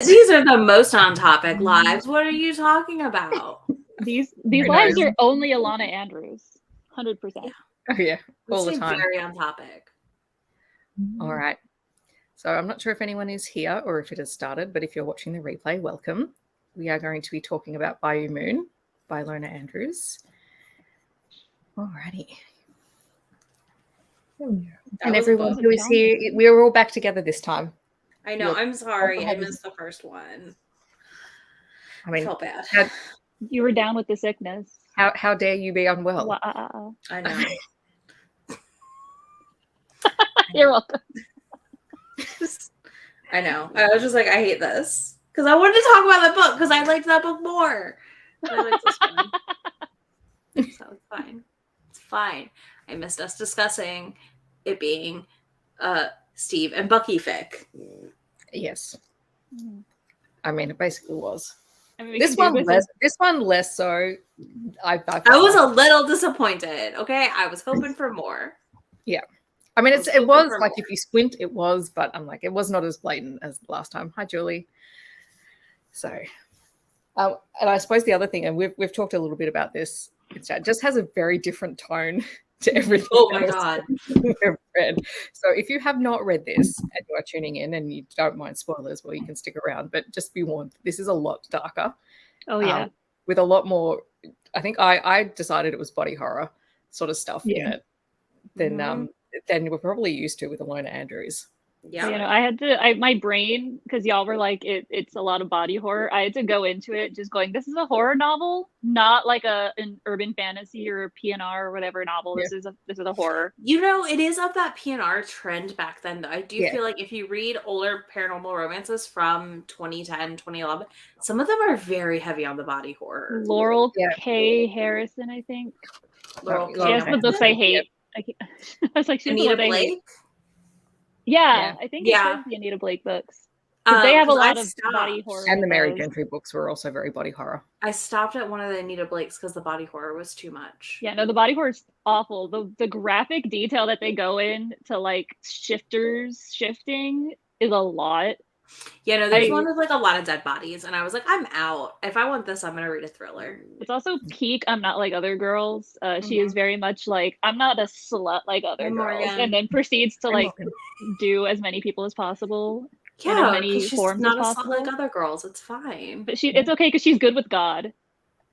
These are the most on topic lives. What are you talking about? These lives are only Ilona Andrews. 100%. Yeah. Oh yeah, all the time. Very on topic. All right. So I'm not sure if anyone is here or if it has started, but if you're watching the replay, welcome. We are going to be talking about Bayou Moon by Ilona Andrews. Alrighty. And everyone who is here, we are all back together this time. I know. I'm sorry. I missed the first one. I mean, I felt bad. You were down with the sickness. How dare you be unwell? Wow. I know. You're welcome. I know. I was just like, I hate this. Because I wanted to talk about that book because I liked that book more. But I liked this one. So it's fine. It's fine. I missed us discussing it being Steve and Bucky fic. Yes. I mean, it basically was. I mean, this one less so. I was a little disappointed. Okay, I was hoping for more. Yeah, I mean, it was like if you squint, it was, but I'm like, it was not as blatant as last time. Hi, Julie. So, and I suppose the other thing, and we've talked a little bit about this, it just has a very different tone to everything. Oh my god! We've read. So if you have not read this and you are tuning in and you don't mind spoilers, well, you can stick around. But just be warned, this is a lot darker. Oh yeah, with a lot more. I think I decided it was body horror sort of stuff in it than we're probably used to with Ilona Andrews. Yeah, you know, I had to. My brain, because y'all were like, it's a lot of body horror. I had to go into it just going, this is a horror novel, not like an urban fantasy or a PNR or whatever novel. Yeah. This is a horror. You know, it is of that PNR trend back then, though. I do feel like if you read older paranormal romances from 2010, 2011, some of them are very heavy on the body horror. Laurel K. Harrison, I think. Laurel K. Has the books I hate. I was like, she's Anita Blake. Yeah, I think it's the Anita Blake books. They have a lot of body horror. And the Mary Gentry books were also very body horror. I stopped at one of the Anita Blakes because the body horror was too much. Yeah, no, the body horror is awful. The graphic detail that they go in to like shifters shifting is a lot. Yeah, no, there's one with like a lot of dead bodies, and I was like, I'm out. If I want this, I'm gonna read a thriller. It's also peak. I'm not like other girls. She is very much like, I'm not a slut like other girls, and then proceeds to like do as many people as possible. Yeah, as many forms not as possible. Like other girls, it's fine. But it's okay because she's good with God.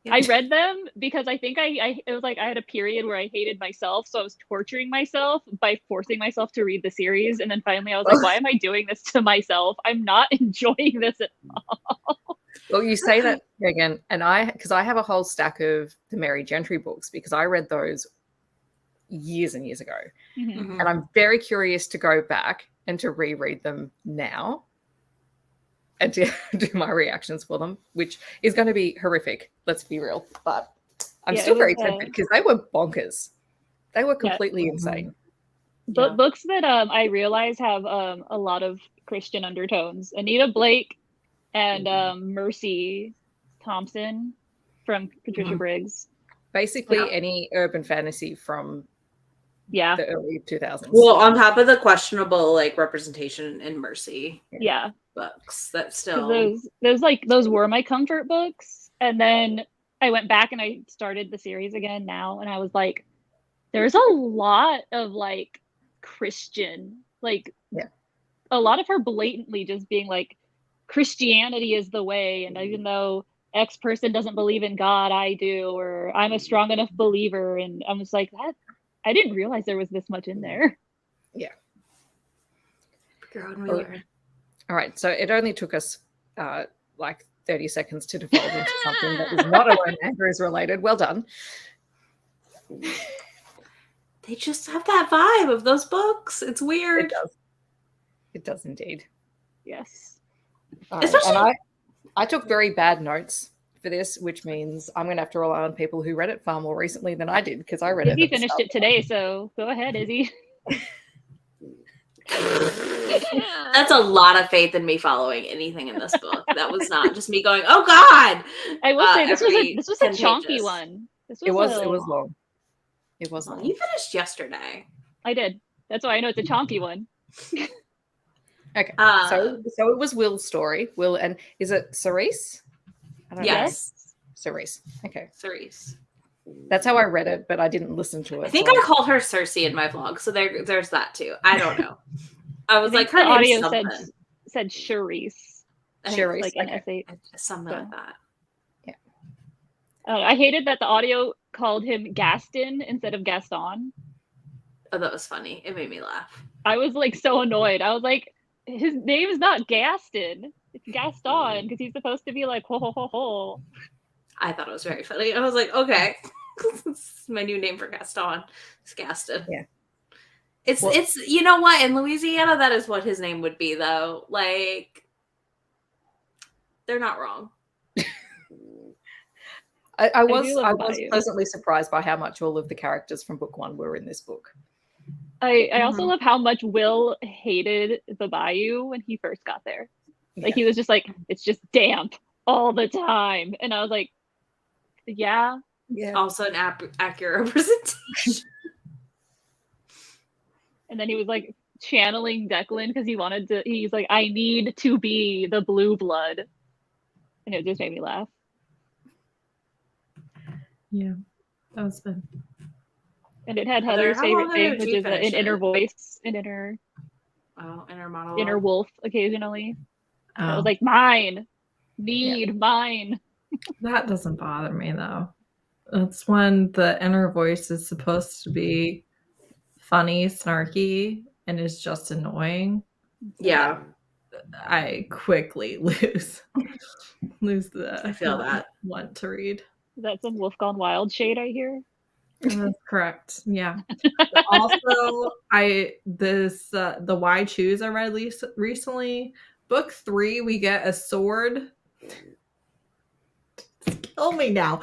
I read them because I think it was like I had a period where I hated myself, so I was torturing myself by forcing myself to read the series, and then finally I was like, why am I doing this to myself? I'm not enjoying this at all. Well, you say that again, and because I have a whole stack of the Mary Gentry books because I read those years and years ago, and I'm very curious to go back and to reread them now and to do my reactions for them, which is going to be horrific, let's be real. But I'm still very tempted because they were bonkers. They were completely insane. But books that I realize have a lot of Christian undertones. Anita Blake and Mercy Thompson from Patricia Briggs. Basically any urban fantasy from the early 2000s. Well, on top of the questionable like representation in Mercy. Yeah. Books that still those were my comfort books, and then I went back and I started the series again now, and I was like, there's a lot of like Christian, like a lot of her blatantly just being like, Christianity is the way, and even though X person doesn't believe in God, I do, or I'm a strong enough believer, and I'm just like, that I didn't realize there was this much in there. Yeah. Girl, and we learn. All right, so it only took us like 30 seconds to devolve into something that is not Ilona Andrews related. Well done. They just have that vibe of those books. It's weird. It does. It does indeed. Yes. Right. And I took very bad notes for this, which means I'm going to have to rely on people who read it far more recently than I did because I read it. Izzy finished it today, so go ahead, Izzy. That's a lot of faith in me following anything in this book. That was not just me going, oh God. I will say this was a chunky one. It was long. It was long. You finished yesterday. I did. That's why I know it's a chunky one. Okay. So it was Will's story. Will, and is it Cerise? I don't know. Yes. Cerise. Okay. Cerise. That's how I read it, but I didn't listen to it. I think I called her Cersei in my vlog, so there's that too. I don't know. I was like, her the name's audio something. said Charisse. Charisse, like an S8. Something like that. Yeah. I hated that the audio called him Gaston instead of Gaston. Oh, that was funny. It made me laugh. I was like so annoyed. I was like, his name is not Gaston. It's Gaston because he's supposed to be like ho ho ho ho. I thought it was very funny. I was like, okay, this is my new name for Gaston. It's Gaston. Yeah. It's you know what, in Louisiana that is what his name would be though. Like, they're not wrong. I was pleasantly surprised by how much all of the characters from book 1 were in this book. I also love how much Will hated the Bayou when he first got there. Like he was just like, it's just damp all the time. And I was like, yeah. Also an accurate representation. And then he was like channeling Declan because he's like, I need to be the blue blood. And it just made me laugh. Yeah, that was fun. And it had Heather's favorite thing, which is an inner voice, inner monologue, inner wolf occasionally. I was like, mine, mine. That doesn't bother me though. That's when the inner voice is supposed to be funny, snarky, and is just annoying. Yeah. I quickly lose the I feel that want to read. Is that some Wolf Gone Wild shade I hear? That's correct. Yeah. Also, the Why Choose I read recently. Book 3, we get a sword. Kill me now.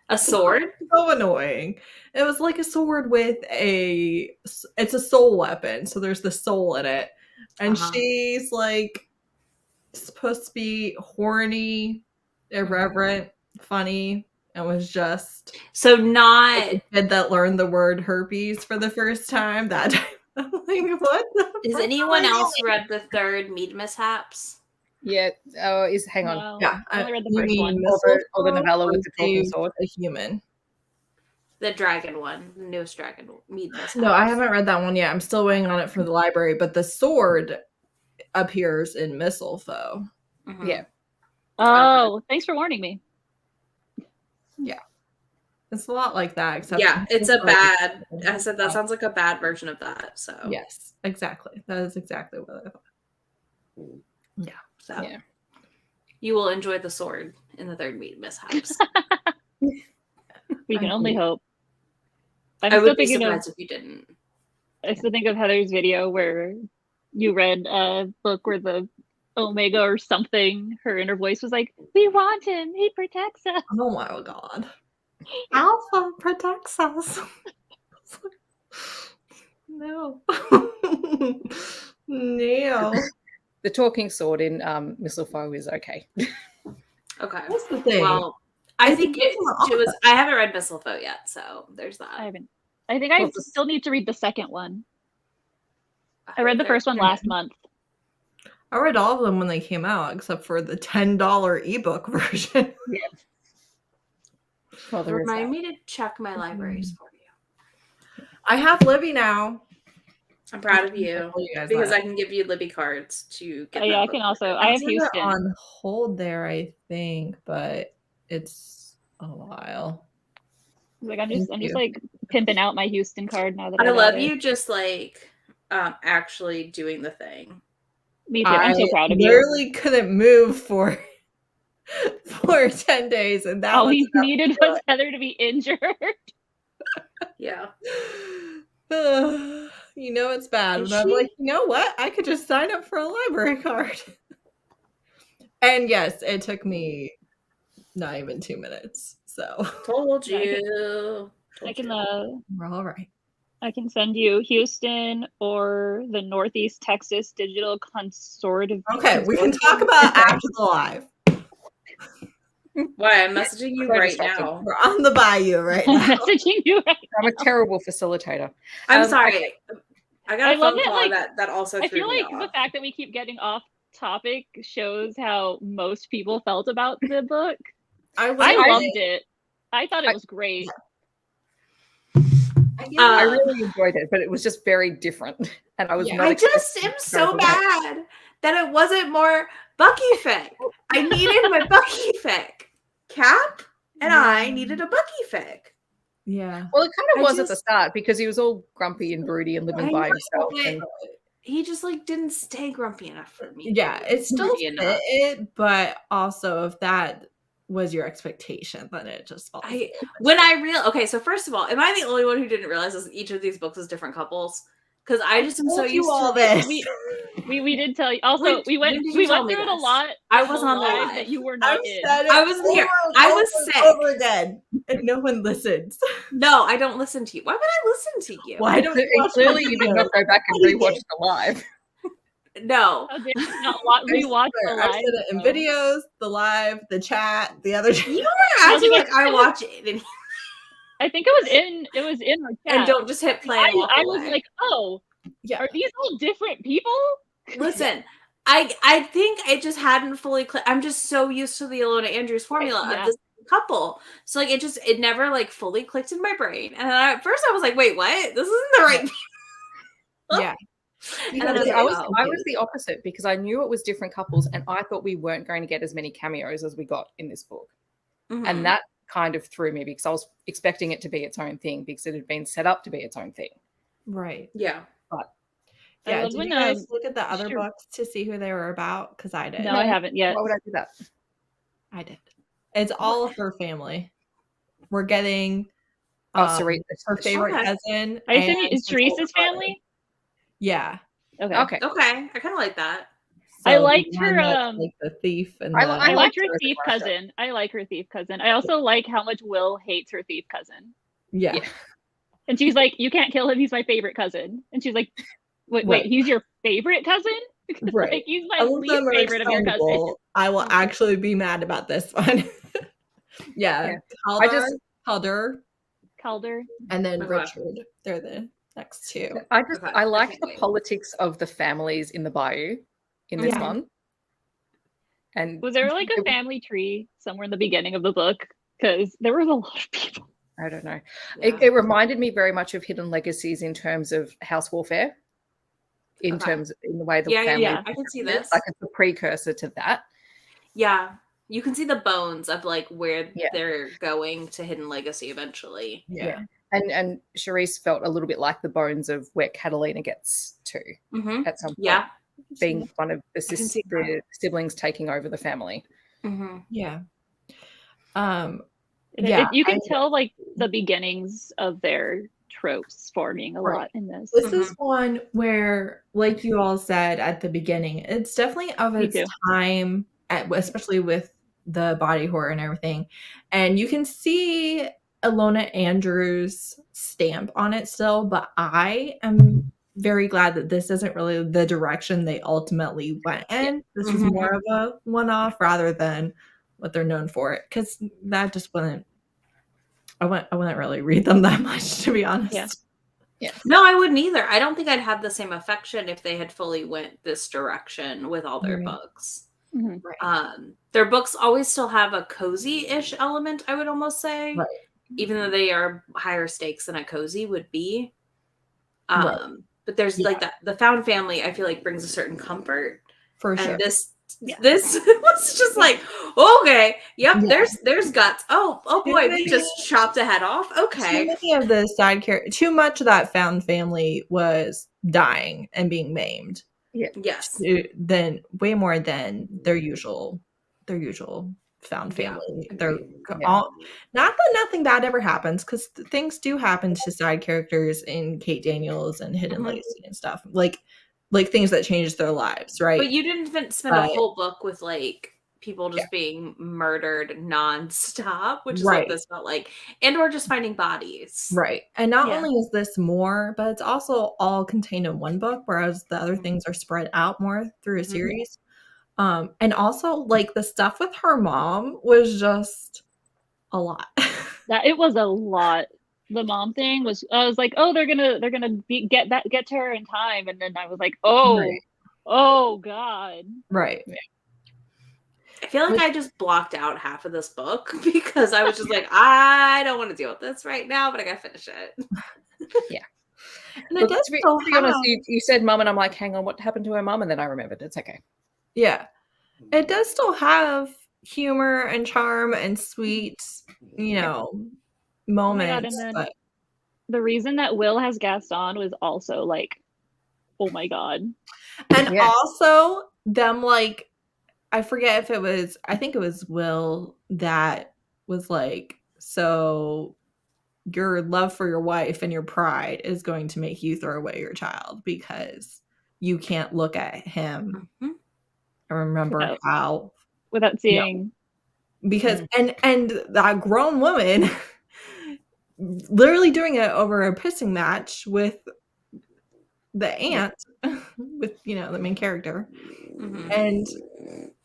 A sword? So annoying. It was like a sword with it's a soul weapon, so there's the soul in it. And she's like supposed to be horny, irreverent, funny, and was just not like a kid that learned the word herpes for the first time that time. I'm like, what the Has anyone else read the 3rd Mead Mishaps? Yeah. Hang on. No, Yeah. I only read the first one. Or the novella with the talking sword. A human. The dragon one. The newest dragon. Mead Mishaps. No, I haven't read that one yet. I'm still waiting on it from the library, but the sword appears in Mistletoe. Mm-hmm. Yeah. Oh, thanks for warning me. Yeah. It's a lot like that, except it's a bad. I said that sounds like a bad version of that. So yes, exactly. That is exactly what I thought. Yeah. So you will enjoy the sword in the 3rd Mead Mishaps. We can only hope. I would be surprised if you didn't. I still think of Heather's video where you read a book where the Omega or something, her inner voice was like, we want him, he protects us. Oh my god. Alpha protects us. No. No. The talking sword in Mistletoe is okay. Okay. That's the thing. Well, I think it was. I haven't read Mistletoe yet, so there's that. I haven't. I think I still need to read the second one. I read the first one last month. I read all of them when they came out, except for the $10 ebook version. Yeah. Well, Remind me to check my libraries for you. I have Libby now. I'm proud of you because I can give you Libby cards to get. Yeah, I can also. I have Houston on hold there, I think, but it's a while. Like I'm just like pimping out my Houston card now that I love you. Just like actually doing the thing. Me too. I'm so proud of you. I literally couldn't move for 10 days, and that all we needed was Heather to be injured. Yeah. You know it's bad. And I'm like, you know what? I could just sign up for a library card. And yes, it took me not even 2 minutes. So told you. We're all right. I can send you Houston or the Northeast Texas Digital Consortium. Okay, we can talk about after the live. Why? I'm messaging you right now. We're on the Bayou right now. I'm messaging you right now. I'm a terrible facilitator. I'm sorry. I got a love phone it, call like, that also I threw feel me like the off. fact that we keep getting off topic shows how most people felt about the book. I loved it. I thought it was great. I really enjoyed it, but it was just very different. And I was not I just expecting am it to go so the way- mad that it wasn't more Bucky fic. I needed my Bucky fic. Cap and I needed a Bucky fic. Yeah. Well, it kind of I was at the just- start because he was all grumpy and broody and living I by know, himself. but And he just like didn't stay grumpy enough for me. Yeah, it still Broody fit enough. it, but also if that was your expectation, then it just falls. Okay, so first of all, am I the only one who didn't realize this, each of these books is different couples? Because I just am so told you used all to this. We did tell you. Also, we went when did you tell me through it a this? lot. I in was the on the live live. that you were not in. I wasn't here. I was sick. Over again, and no one listens. No, I don't listen to you. Why would I listen to you? Why don't you watch clearly my you did videos? not go back and rewatch the live. No. How dare you not rewatch the I've live? said it in though. videos, the live, the chat, the other chat. You were acting like I watch it and, I think it was in our chat. and don't just hit play and walk I away. was like, oh, Yeah. are these all different people? Listen, I think it just hadn't fully clicked. I'm just so used to the Ilona Andrews formula Yeah. of this couple. So like it never like fully clicked in my brain. And then at first I was like, wait, what? This isn't the right people. Yeah. And then I was oh. the opposite because I knew it was different couples and I thought we weren't going to get as many cameos as we got in this book. Mhm. And that kind of threw me because I was expecting it to be its own thing because it had been set up to be its own thing. Right. Yeah. But I Yeah. love Did when, you guys look at the other sure. books to see who they were about? Because I did. No, I haven't yet. why would I do that? I did. It's all of her family. We're getting Sarita, her favorite Okay. cousin. I assume and it's his older Teresa's brother. family. Yeah. Okay. Okay. Okay. I kind of like that. I So the liked one her, that's, like the thief and I the I liked liked her her as a thief character. cousin. I like her thief cousin. I also like how much Will hates her thief cousin. yeah. Yeah. And she's like, "You can't kill him. He's my favorite cousin." And she's like, "Wait, Right. he's your favorite cousin? Right. Like, he's my All of least them are favorite of your cousin." excitable. I will actually be mad about this one. yeah. Yeah. Calder. and then Okay. Richard. They're the next two. Okay. I liked can't the wait. politics of the families in the Bayou in this Yeah. one. And Was there like a family tree somewhere in the beginning of the book? Because there was a lot of people. I don't know. Yeah. It reminded me very much of Hidden Legacies in terms of house warfare. In the way the family, yeah. I can see is. this. Like it's a precursor to that. Yeah. You can see the bones of like where Yeah. they're going to Hidden Legacy eventually. Yeah. And Charisse felt a little bit like the bones of where Catalina gets to Mm-hmm. at some point, Yeah. being one of the, can see the siblings taking over the family. Mm-hmm. Yeah. You can tell like the beginnings of their tropes forming a Right. lot in this. This is one where, like you all said at the beginning, it's definitely of Me its too. time, especially with the body horror and everything. And you can see Ilona Andrews' stamp on it still, but I am very glad that this isn't really the direction they ultimately went in. This is Mhm. more of a one-off rather than what they're known for, because that just wouldn't. I wouldn't really read them that much, to be honest. Yeah. No, I wouldn't either. I don't think I'd have the same affection if they had fully went this direction with all their Right. books. Mhm. Right. Their books always still have a cozy-ish element, I would almost say. Right. Even though they are higher stakes than a cozy would be. Right. But there's like that the found family, I feel like brings a certain comfort. For And sure. this was just like, okay, yep, Yeah. there's guts. Oh Too boy, we many- just chopped a head off. Too Okay. many of the side characters, too much of that found family was dying and being maimed. Yes. Then way more than their usual found Yeah, family. agreed. They're Yeah. all not that nothing bad ever happens, because things do happen to side characters in Kate Daniels and Hidden Mhm. Legacy and stuff. Like things that change their lives, right? But you didn't spend a But- whole book with like people just being murdered nonstop, which is Right. what this felt like, and or just finding bodies. Right. And not Yeah. only is this more, but it's also all contained in one book, whereas the other Mhm. things are spread out more through a Mhm. series. And also like the stuff with her mom was just a lot. That it was a lot. the mom thing was, I was like, oh, they're gonna get to her in time, and then I was like, Right. oh god. Right. I feel like I just blocked out half of this book because I was just like, I don't want to deal with this right now, but I gotta finish it. Yeah. And it Look, does to be still honest, have- you said mum, and I'm like, hang on, what happened to her mum? And then I remembered. It's okay. Yeah. It does still have humor and charm and sweet, moments. and then but the reason that Will has Gaston was also like, oh my god. And also them like, I forget if it was, I think it was Will that was like, so your love for your wife and your pride is going to make you throw away your child because you can't look at him and remember how without seeing because and that grown woman literally doing it over a pissing match with the aunt with the main character and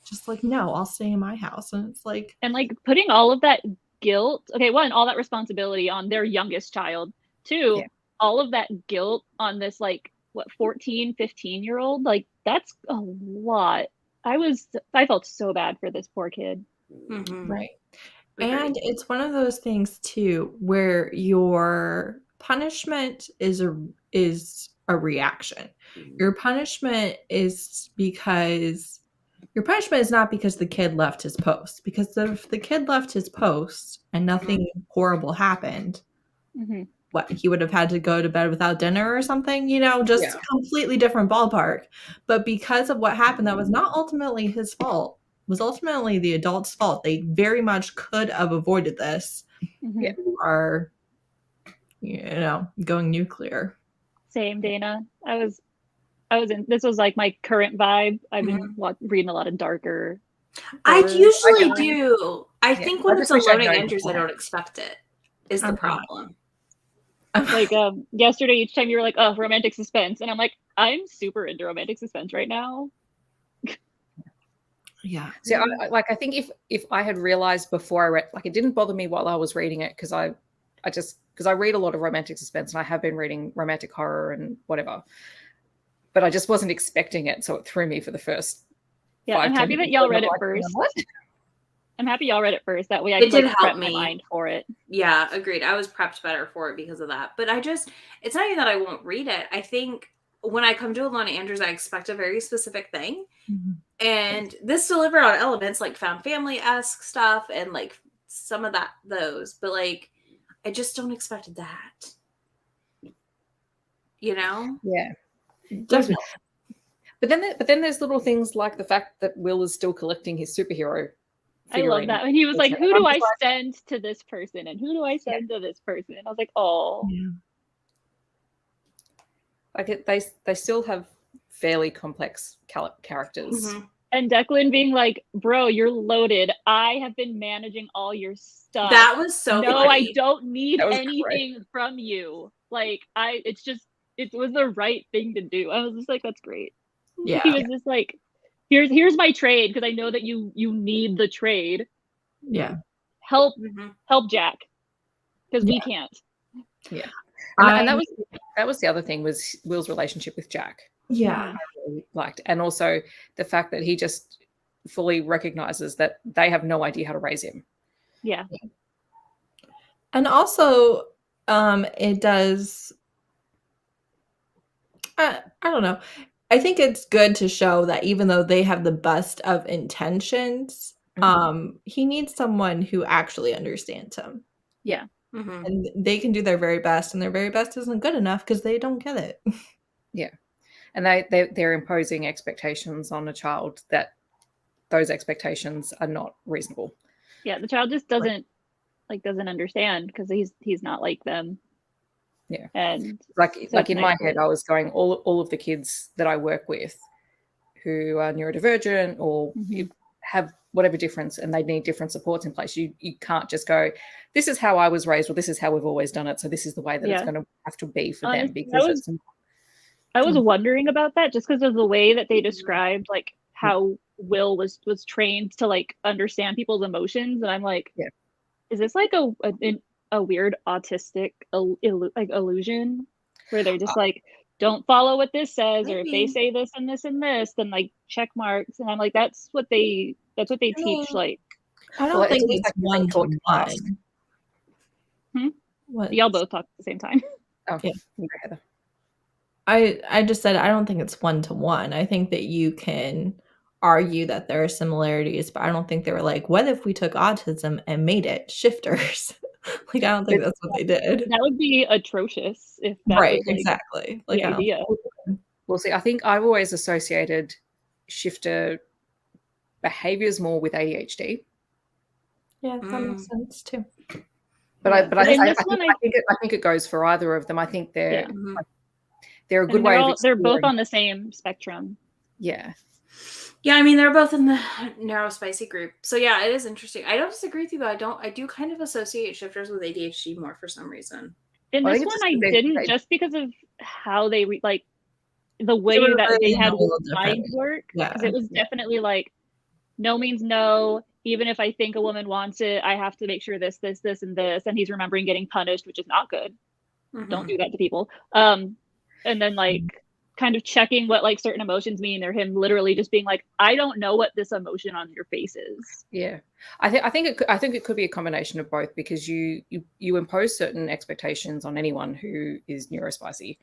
just like, no, I'll stay in my house. And it's like, and like putting all of that guilt, okay, one, all that responsibility on their youngest child, two, all of that guilt on this like what 14, 15-year-old, like that's a lot. I felt so bad for this poor kid. right. And it's one of those things too where your punishment is a reaction. Your punishment is not because the kid left his post, because if the kid left his post and nothing horrible happened, what, he would have had to go to bed without dinner or something, just completely different ballpark. But because of what happened, that was not ultimately his fault. It was ultimately the adult's fault. They very much could have avoided this. You are, going nuclear. Same, Dana. I was in, this was like my current vibe. I've been reading a lot of darker. I usually do. I think when it's Ilona Andrews, I don't expect it. Is the problem. Like yesterday, each time you were like, oh, romantic suspense, and I'm like, I'm super into romantic suspense right now. Yeah. See, I think if I had realized before I read, like, it didn't bother me while I was reading it because I read a lot of romantic suspense and I have been reading romantic horror and whatever, but I just wasn't expecting it, so it threw me for the first. I'm happy that y'all read it first. I'm happy y'all read it first. That way I could prep my mind for it. Yeah, agreed. I was prepped better for it because of that. But it's not even that I won't read it. I think when I come to Ilona Andrews, I expect a very specific thing. And this delivered on elements like found family-esque stuff and like some of those. But like, I just don't expect that. Yeah. Definitely. But then there's little things like the fact that Will is still collecting his superhero figurine. I love that. And he was like, who do I send to this person? And who do I send to this person? And I was like, oh. Yeah. Like they still have fairly complex characters. And Declan being like, bro, you're loaded. I have been managing all your stuff. That was so funny. I don't need anything from you. Like, it was the right thing to do. I was just like, that's great. Yeah. He was just like, here's my trade, because I know that you need the trade. Yeah. Help Jack, because we can't. Yeah. And that was the other thing, was Will's relationship with Jack. Yeah. I really liked. And also the fact that he just fully recognizes that they have no idea how to raise him. Yeah. And also, it does, I don't know. I think it's good to show that even though they have the best of intentions, he needs someone who actually understands him. Yeah. And they can do their very best, and their very best isn't good enough because they don't get it. Yeah. And they're imposing expectations on a child that those expectations are not reasonable. Yeah, the child just doesn't understand because he's not like them. Yeah. And like in my head, I was going, all of the kids that I work with who are neurodivergent or have whatever difference, and they need different supports in place. You can't just go, this is how I was raised, or this is how we've always done it, so this is the way that it's going to have to be for them. Because I was wondering about that just because of the way that they described like how Will was trained to like understand people's emotions, and I'm like, is this like a a weird autistic like illusion where they're just like, don't follow what this says, or if they say this and this and this, then like check marks. And I'm like, that's what they teach. Like, I don't think it's one to one. What? Y'all both talk at the same time. Oh, yeah. Heather. I just said I don't think it's one to one. I think that you can argue that there are similarities, but I don't think they were like, what if we took autism and made it shifters? Like, I don't think that's what they did. That would be atrocious if that right, was like, exactly. The idea. Well, see, I think I've always associated shifter behaviors more with ADHD. Yeah, that makes sense too. But I think it goes for either of them. I think they're a good way of they're both on the same spectrum. Yeah. Yeah, I mean, they're both in the neurospicy group. So yeah, it is interesting. I don't disagree with you, though. I do kind of associate shifters with ADHD more for some reason. In this one, I didn't, just because of how they like the way that they had mind work. Because it was definitely like, no means no. Even if I think a woman wants it, I have to make sure this, and this. And he's remembering getting punished, which is not good. Don't do that to people. And then like kind of checking what like certain emotions mean, or him literally just being like, I don't know what this emotion on your face is. Yeah, I think it could be a combination of both, because you impose certain expectations on anyone who is neurospicy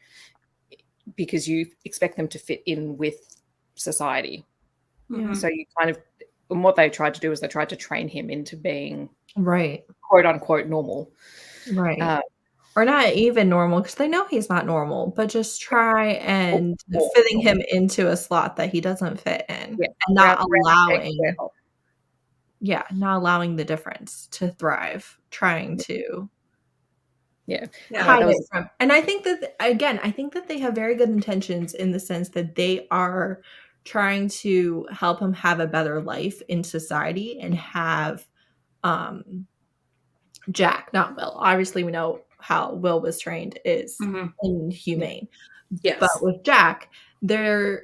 because you expect them to fit in with society. So you kind of, and what they tried to do is they tried to train him into being quote unquote normal, or not even normal, because they know he's not normal, but just try and fitting him into a slot that he doesn't fit in, and not allowing the difference to thrive, trying to hide it from. And I think that, again, they have very good intentions in the sense that they are trying to help him have a better life in society and have Jack, not Will. Obviously, we know how Will was trained is inhumane. Yes. But with Jack, they're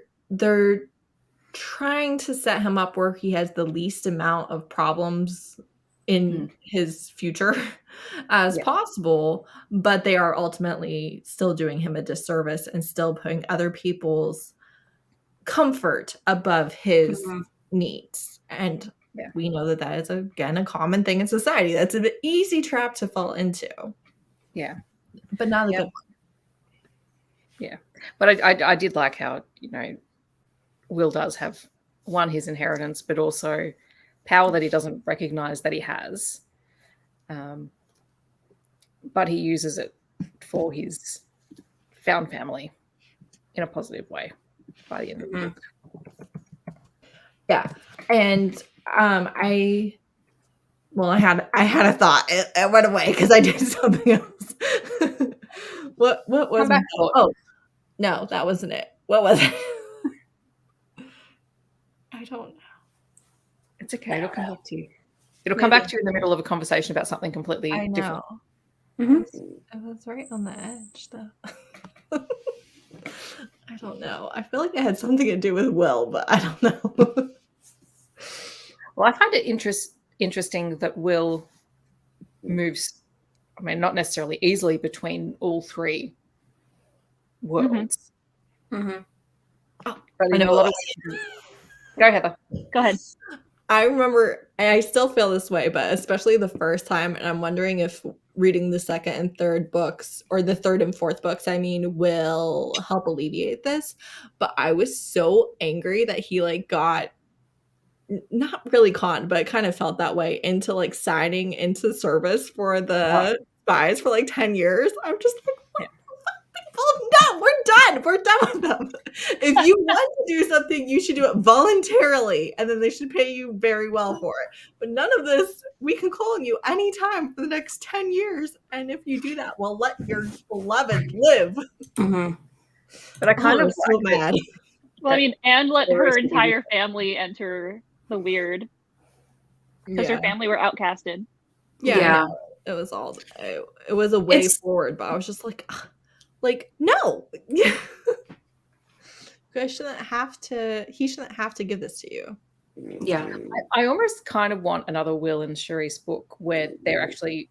trying to set him up where he has the least amount of problems in his future as possible, but they are ultimately still doing him a disservice and still putting other people's comfort above his needs. And we know that is, again, a common thing in society. That's an easy trap to fall into. Yeah. But not a good one. Yeah. But I did like how, Will does have, one, his inheritance, but also power that he doesn't recognize that he has. But he uses it for his found family in a positive way by the end of the book. Yeah. And I had a thought. It went away because I did something else. What was it? Oh, no, that wasn't it. What was it? I don't know. It's okay. It'll come back to you. It'll come back to you in the middle of a conversation about something completely different. It was right on the edge, though. I don't know. I feel like it had something to do with Will, but I don't know. Well, I find it interesting that Will moves, not necessarily easily, between all three worlds. Oh, but in a lot of go, Heather. Go ahead. I remember, I still feel this way, but especially the first time, and I'm wondering if reading the second and third books, or the third and fourth books, will help alleviate this. But I was so angry that he got, not really conned, but kind of felt that way, into signing into service for the spies for 10 years. I'm just like, what? No, we're done with them. If you want to do something, you should do it voluntarily, and then they should pay you very well for it. But none of this, we can call on you anytime for the next 10 years, and if you do that, well, let your beloved live. But I kind of so mad. Well, and let her entire family enter the weird, because her family were outcasted. Yeah. It was all, it was a way forward, but I was just no. He shouldn't have to give this to you. Yeah. I almost kind of want another Will and Shuri's book where they're actually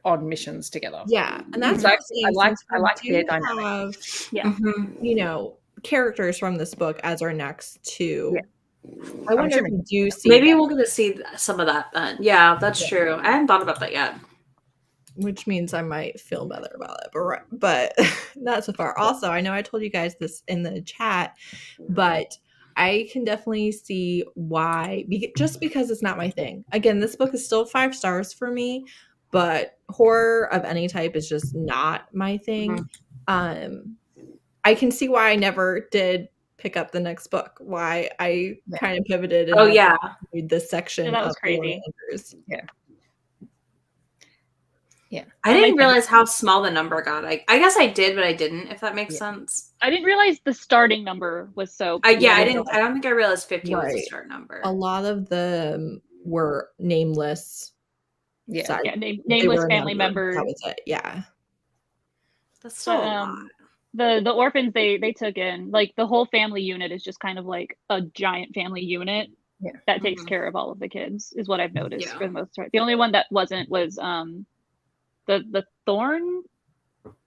on missions together. Yeah, and that's So what I'm saying, I like since we their do dynamic. have, Yeah. you know, characters from this book as our next two. Yeah. I wonder if assuming- we do see Maybe that, we're gonna see some of that then. Yeah, that's true. I hadn't thought about that yet. which means I might feel better about it, but not so far. Also, I know I told you guys this in the chat, but I can definitely see why, just because it's not my thing. Again, this book is still 5 stars for me, but horror of any type is just not my thing. I can see why I never did pick up the next book, why I kind of pivoted and Oh never yeah. read this section Yeah, that was of crazy. Ilona Andrews. I didn't realize how small the number got. I guess I did, but I didn't, if that makes sense. I didn't realize the starting number was so. I don't think I realized 50 was the Right. start number. A lot of them were nameless. Yeah. Sorry, Yeah, they nameless were family numbered. members. That was it. Yeah. That's still But, a lot. the orphans they took in, like the whole family unit is just kind of like a giant family unit that takes care of all of the kids, is what I've noticed for the most part. The only one that wasn't was the Thorn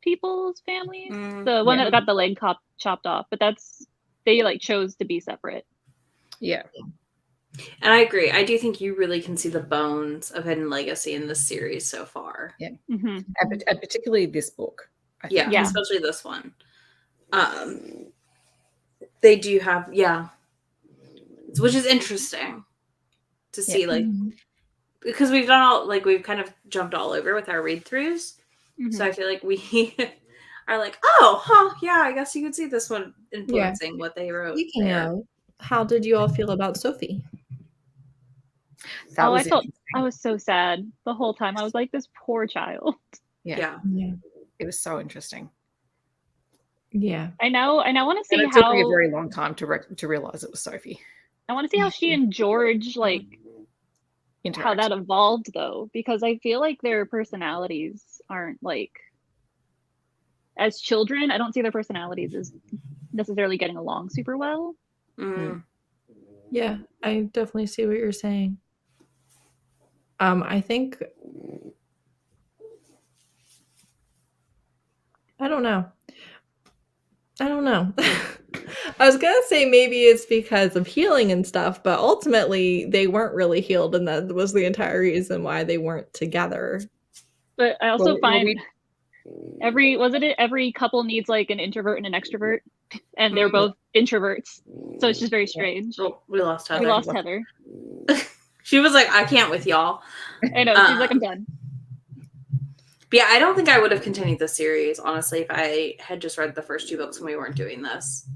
people's families, the one that got the leg chopped off, but they like chose to be separate. Yeah. And I agree. I do think you really can see the bones of Hidden Legacy in this series so far. Yeah. Mm-hmm. And particularly this book. I think. Yeah, especially this one. They do have, which is interesting to see, like, because we've kind of jumped all over with our read-throughs. So I feel like we are like, I guess you could see this one influencing what they wrote. Speaking of, how did you all feel about Sophie? I was so sad the whole time. I was like, this poor child. Yeah. It was so interesting. Yeah. I know. Want to see and it took me a very long time to realize it was Sophie. I want to see how she and George how that evolved, though, because I feel like their personalities aren't like, as children, I don't see their personalities as necessarily getting along super well. Yeah, I definitely see what you're saying. I think, I don't know. I was gonna say maybe it's because of healing and stuff, but ultimately they weren't really healed, and that was the entire reason why they weren't together. But I also find every couple needs like an introvert and an extrovert, and they're both introverts, so it's just very strange. Oh, we lost Heather. We lost Heather. She was like, I can't with y'all. I know, she's like, I'm done. But yeah, I don't think I would have continued the series, honestly, if I had just read the first 2 books when we weren't doing this.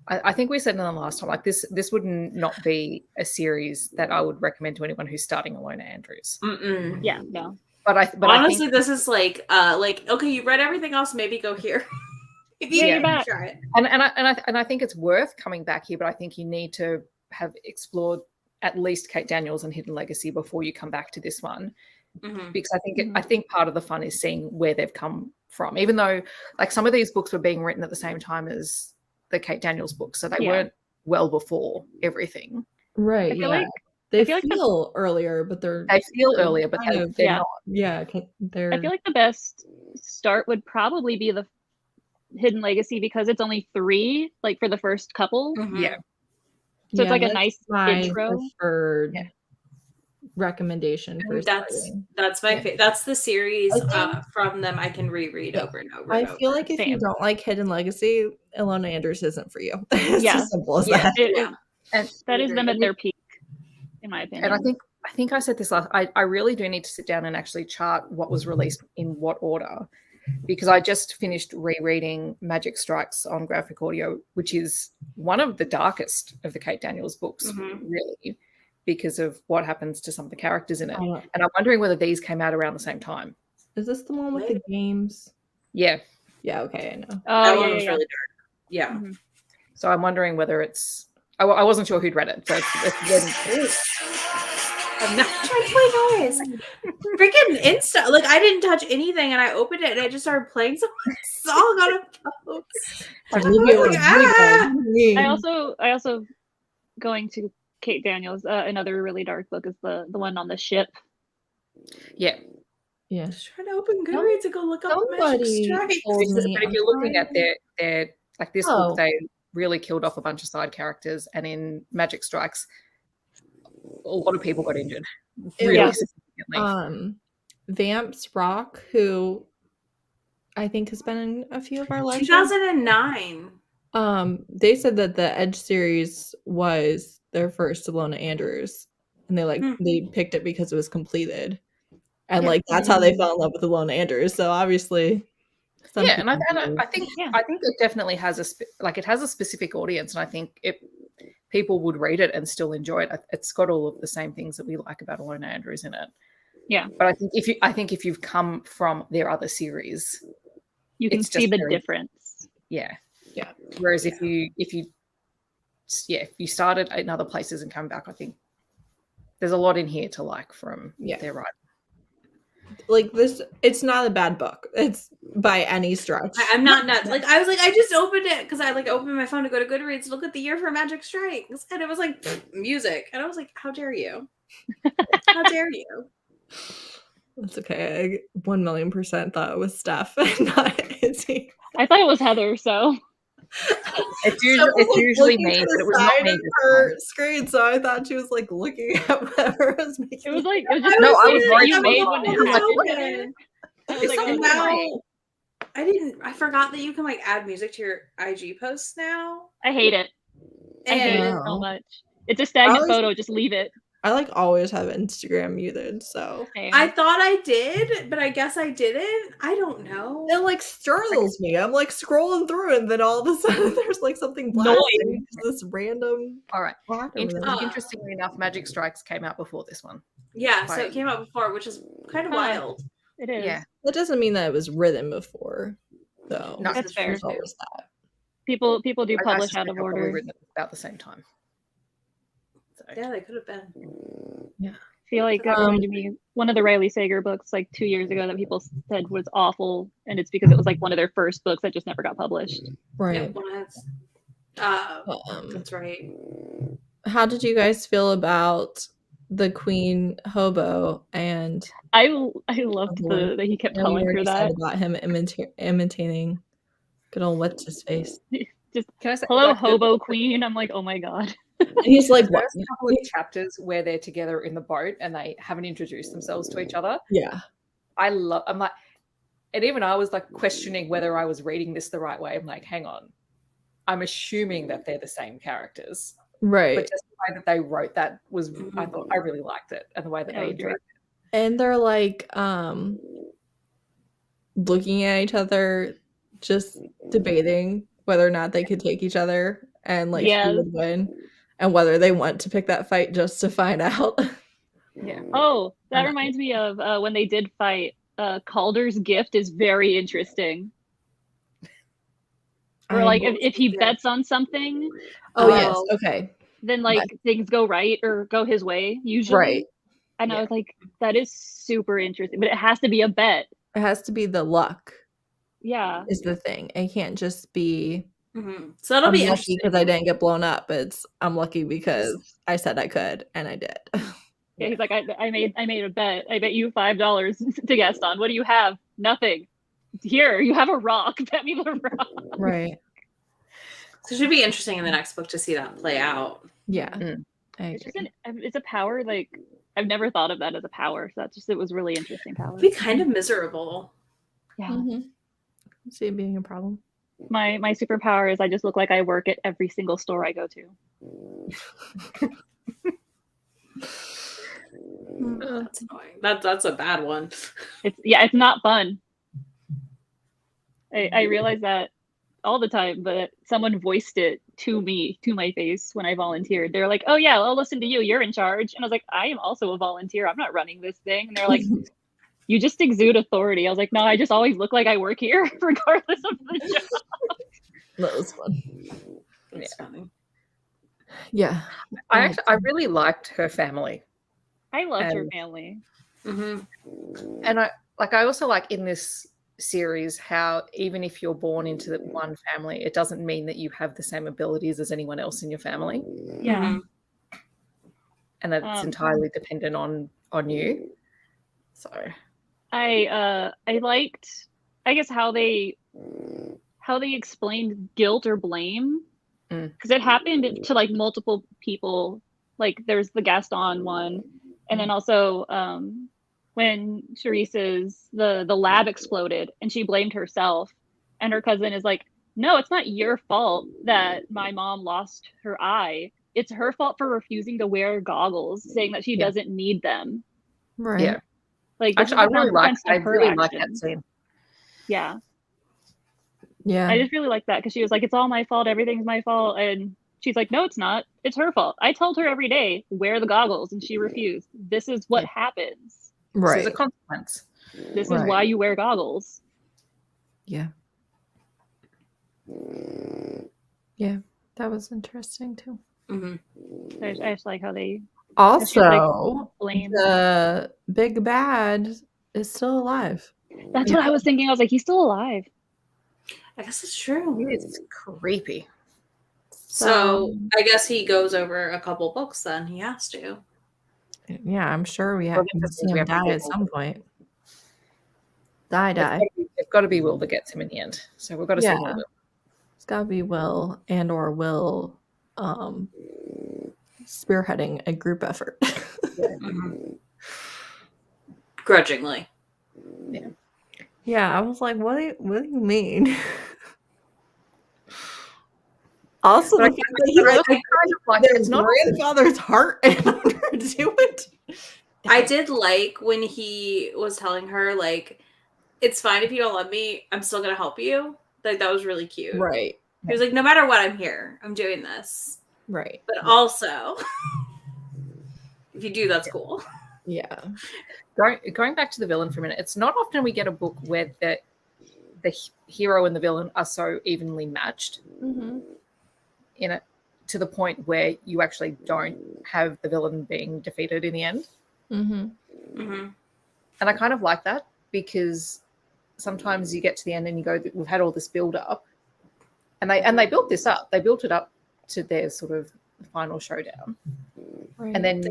I think we said in the last time, like this would not be a series that I would recommend to anyone who's starting Ilona Andrews. Yeah, no. But honestly, I think, this is like okay, you've read everything else, maybe go here. You're back. Try it. And I think it's worth coming back here, but I think you need to have explored at least Kate Daniels and Hidden Legacy before you come back to this one. Because I think part of the fun is seeing where they've come from, even though like some of these books were being written at the same time as the Kate Daniels books, so they weren't well before everything. Right. I feel like they feel earlier, but they're earlier, but they're not. Yeah, they're. I feel like the best start would probably be the Hidden Legacy, because it's only 3, like for the first couple. Yeah. So it's like a nice intro. Preferred recommendation for that's my favorite. That's the series from them I can reread over and over. I feel like if you don't like Hidden Legacy, Ilona Andrews isn't for you. It's as simple as that. And that is them at their peak, in my opinion. And I think I said this last. I really do need to sit down and actually chart what was released in what order, because I just finished rereading Magic Strikes on graphic audio, which is one of the darkest of the Kate Daniels books, really, because of what happens to some of the characters in it. And I'm wondering whether these came out around the same time. Is this the one with the games? Yeah. Yeah, okay, I know. That one was really dark. Yeah. So I'm wondering whether it's... I wasn't sure who'd read it. So I'm not trying to play noise. Freaking Insta. Like, I didn't touch anything, and I opened it, and it just started playing some song on a post. I also going to Kate Daniels, another really dark book is the one on the ship. Yeah. Yeah. Just trying to open Goodreads and go look up Magic Somebody Strike. told me. But if you're looking at their like this Oh. book, they really killed off a bunch of side characters, and in Magic Strikes, a lot of people got injured. Really was, significantly. Vamps Rock, who I think has been in a few of our live shows. 2009. They said that the Edge series was their first Ilona Andrews, and they picked it because it was completed, and that's how they fell in love with Ilona Andrews. So obviously, and I think it definitely has it has a specific audience, and I think people would read it and still enjoy it. It's got all of the same things that we like about Ilona Andrews in it. Yeah, but I think if you've come from their other series, you can see the difference. Yeah. Whereas if you started in other places and come back, I think there's a lot in here to like from their writing. Like this, it's not a bad book. It's by any stretch. I'm not nuts. Like I was like, I just opened it because I opened my phone to go to Goodreads to look at the year for Magic Strikes, and it was like music, and I was like, how dare you? How dare you? That's okay. I 1,000,000% thought it was Steph and not Izzy. I thought it was Heather, so it's usually me, but it was not me. Her screen, so I thought she was looking at whatever I was making. It was just I was worried you made when I forgot that you can add music to your IG posts now. I hate it. I hate it so much. It's a stagnant photo. Just leave it. I always have Instagram muted, so I thought I did, but I guess I didn't. I don't know. It startles me. I'm scrolling through, and then all of a sudden there's something blasting this random. All right. Interestingly enough, Magic Strikes came out before this one. Yeah, so it came out before, which is kind of wild. It is. Yeah. That doesn't mean that it was written before, though. No, that's fair. That. People do publish out of order. Written about the same time. Yeah, they could have been. Yeah. I feel like that reminded me one of the Riley Sager books 2 years ago that people said was awful, and it's because it was one of their first books that just never got published. Right. That's right. How did you guys feel about the Queen Hobo? And I loved that he kept calling her that. About him imitating good old what's his face. Just hello, Hobo Queen. I'm like, oh my god. And he's what? There's a couple of chapters where they're together in the boat and they haven't introduced themselves to each other. Yeah. I'm like, and even I was questioning whether I was reading this the right way. I'm like, hang on. I'm assuming that they're the same characters. Right. But just the way that they wrote that was, I thought I really liked it. And the way that they interacted. And they're looking at each other, just debating whether or not they could take each other and who would win. And whether they want to pick that fight just to find out. Yeah. Oh, that reminds me of when they did fight. Calder's gift is very interesting. Or if he bets on something. Oh yes. Okay. Then things go right or go his way usually. Right. And I was like, that is super interesting. But it has to be a bet. It has to be the luck. Yeah. Is the thing. It can't just be. Mm-hmm. So that'll be interesting because I didn't get blown up. I'm lucky because I said I could and I did. Yeah, he's like, I made a bet. I bet you $5 to guess on. What do you have? Nothing. Here, you have a rock. Bet me the rock. Right. So it should be interesting in the next book to see that play out. Yeah. It's a power I've never thought of that as a power. So it was really interesting power. It'd be kind of miserable. Yeah. Mm-hmm. See it being a problem. My superpower is I just look like I work at every single store I go to. That's annoying. That's a bad one. It's not fun. I realize that all the time, but someone voiced it to me, to my face when I volunteered. They're like, oh yeah, I'll listen to you. You're in charge. And I was like, I am also a volunteer. I'm not running this thing. And they're like, you just exude authority. I was like, no, I just always look like I work here, regardless of the job. That was fun. That's funny. Yeah. I really liked her family. I loved her family. Mm-hmm. And I also like in this series how even if you're born into one family, it doesn't mean that you have the same abilities as anyone else in your family. Yeah. Mm-hmm. And that it's entirely dependent on you. So I liked, I guess, how they explained guilt or blame, because it happened to like multiple people. Like there's the Gaston one, and then also when Teresa's the lab exploded and she blamed herself, and her cousin is like, no, it's not your fault that my mom lost her eye. It's her fault for refusing to wear goggles, saying that she doesn't need them. Right. Yeah. Like this Actually, is a consequence of her like that actions. scene. Yeah. Yeah. I just really like that because she was like, it's all my fault. Everything's my fault. And she's like, no, it's not. It's her fault. I told her every day, wear the goggles, and she refused. This is what happens. This is a Right. consequence. This is why you wear goggles. Yeah. Yeah. That was interesting too. Mm-hmm. I just like how they Also, blame. the big bad is still alive. That's what I was thinking. I was like, he's still alive. I guess it's true. It's creepy. So I guess he goes over a couple books then. He has to. Yeah, I'm sure we have to see him die at some point. Die. It's got to be Will that gets him in the end. So we've got to see more Will. It's got to be Will and or Will spearheading a group effort. Grudgingly. Yeah, I was like, what do you mean? Also, the fact that he like it's not grandfather's heart in order to do it. I did like when he was telling her, like, it's fine if you don't love me, I'm still gonna help you. Like, that was really cute. Right. He was like, no matter what, I'm here. I'm doing this. Right. But also, if you do, that's cool. Yeah. Going back to the villain for a minute, it's not often we get a book where the hero and the villain are so evenly matched in it, to the point where you actually don't have the villain being defeated in the end. And I kind of like that, because sometimes you get to the end and you go, we've had all this build up, and they built this up. They built it up to their sort of final showdown. Right. And then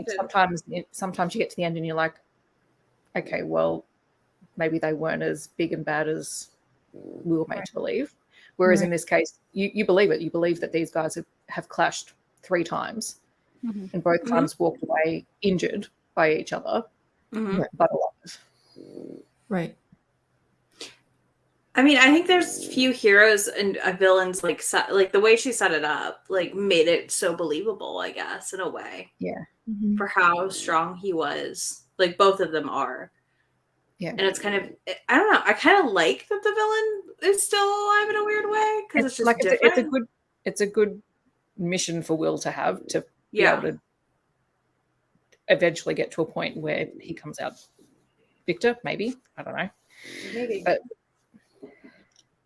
sometimes you get to the end and you're like, okay, well, maybe they weren't as big and bad as we were made to believe. Whereas in this case, you believe it. You believe that these guys have clashed 3 times and both times walked away injured by each other, but alive. Right. I mean, I think there's few heroes and villains like the way she set it up, like, made it so believable, I guess, in a way. Yeah. For how strong he was. Like, both of them are. Yeah. And it's kind of, I don't know, I kind of like that the villain is still alive in a weird way, because it's just like different. It's a good mission for Will to have, to be able to eventually get to a point where he comes out victor, maybe. I don't know. Maybe. But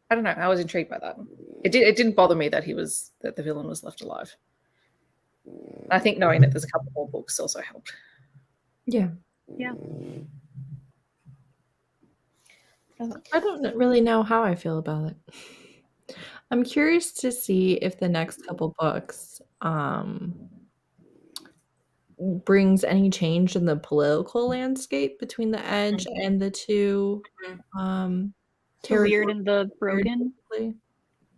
I don't know. I was intrigued by that. It didn't bother me that the villain was left alive. I think knowing that there's a couple more books also helped. Yeah. Yeah. I don't really know how I feel about it. I'm curious to see if the next couple books brings any change in the political landscape between the Edge and the two the Weird and the Broken.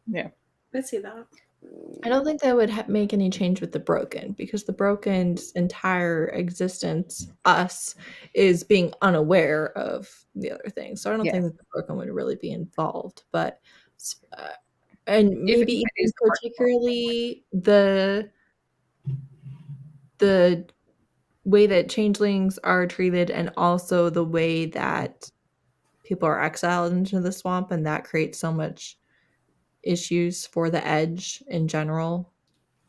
Yeah. Let's see that. I don't think that would make any change with the Broken, because the Broken's entire existence, is being unaware of the other things. So I don't think that the Broken would really be involved. But and maybe even particularly the way that changelings are treated, and also the way that people are exiled into the swamp, and that creates so much issues for the Edge in general.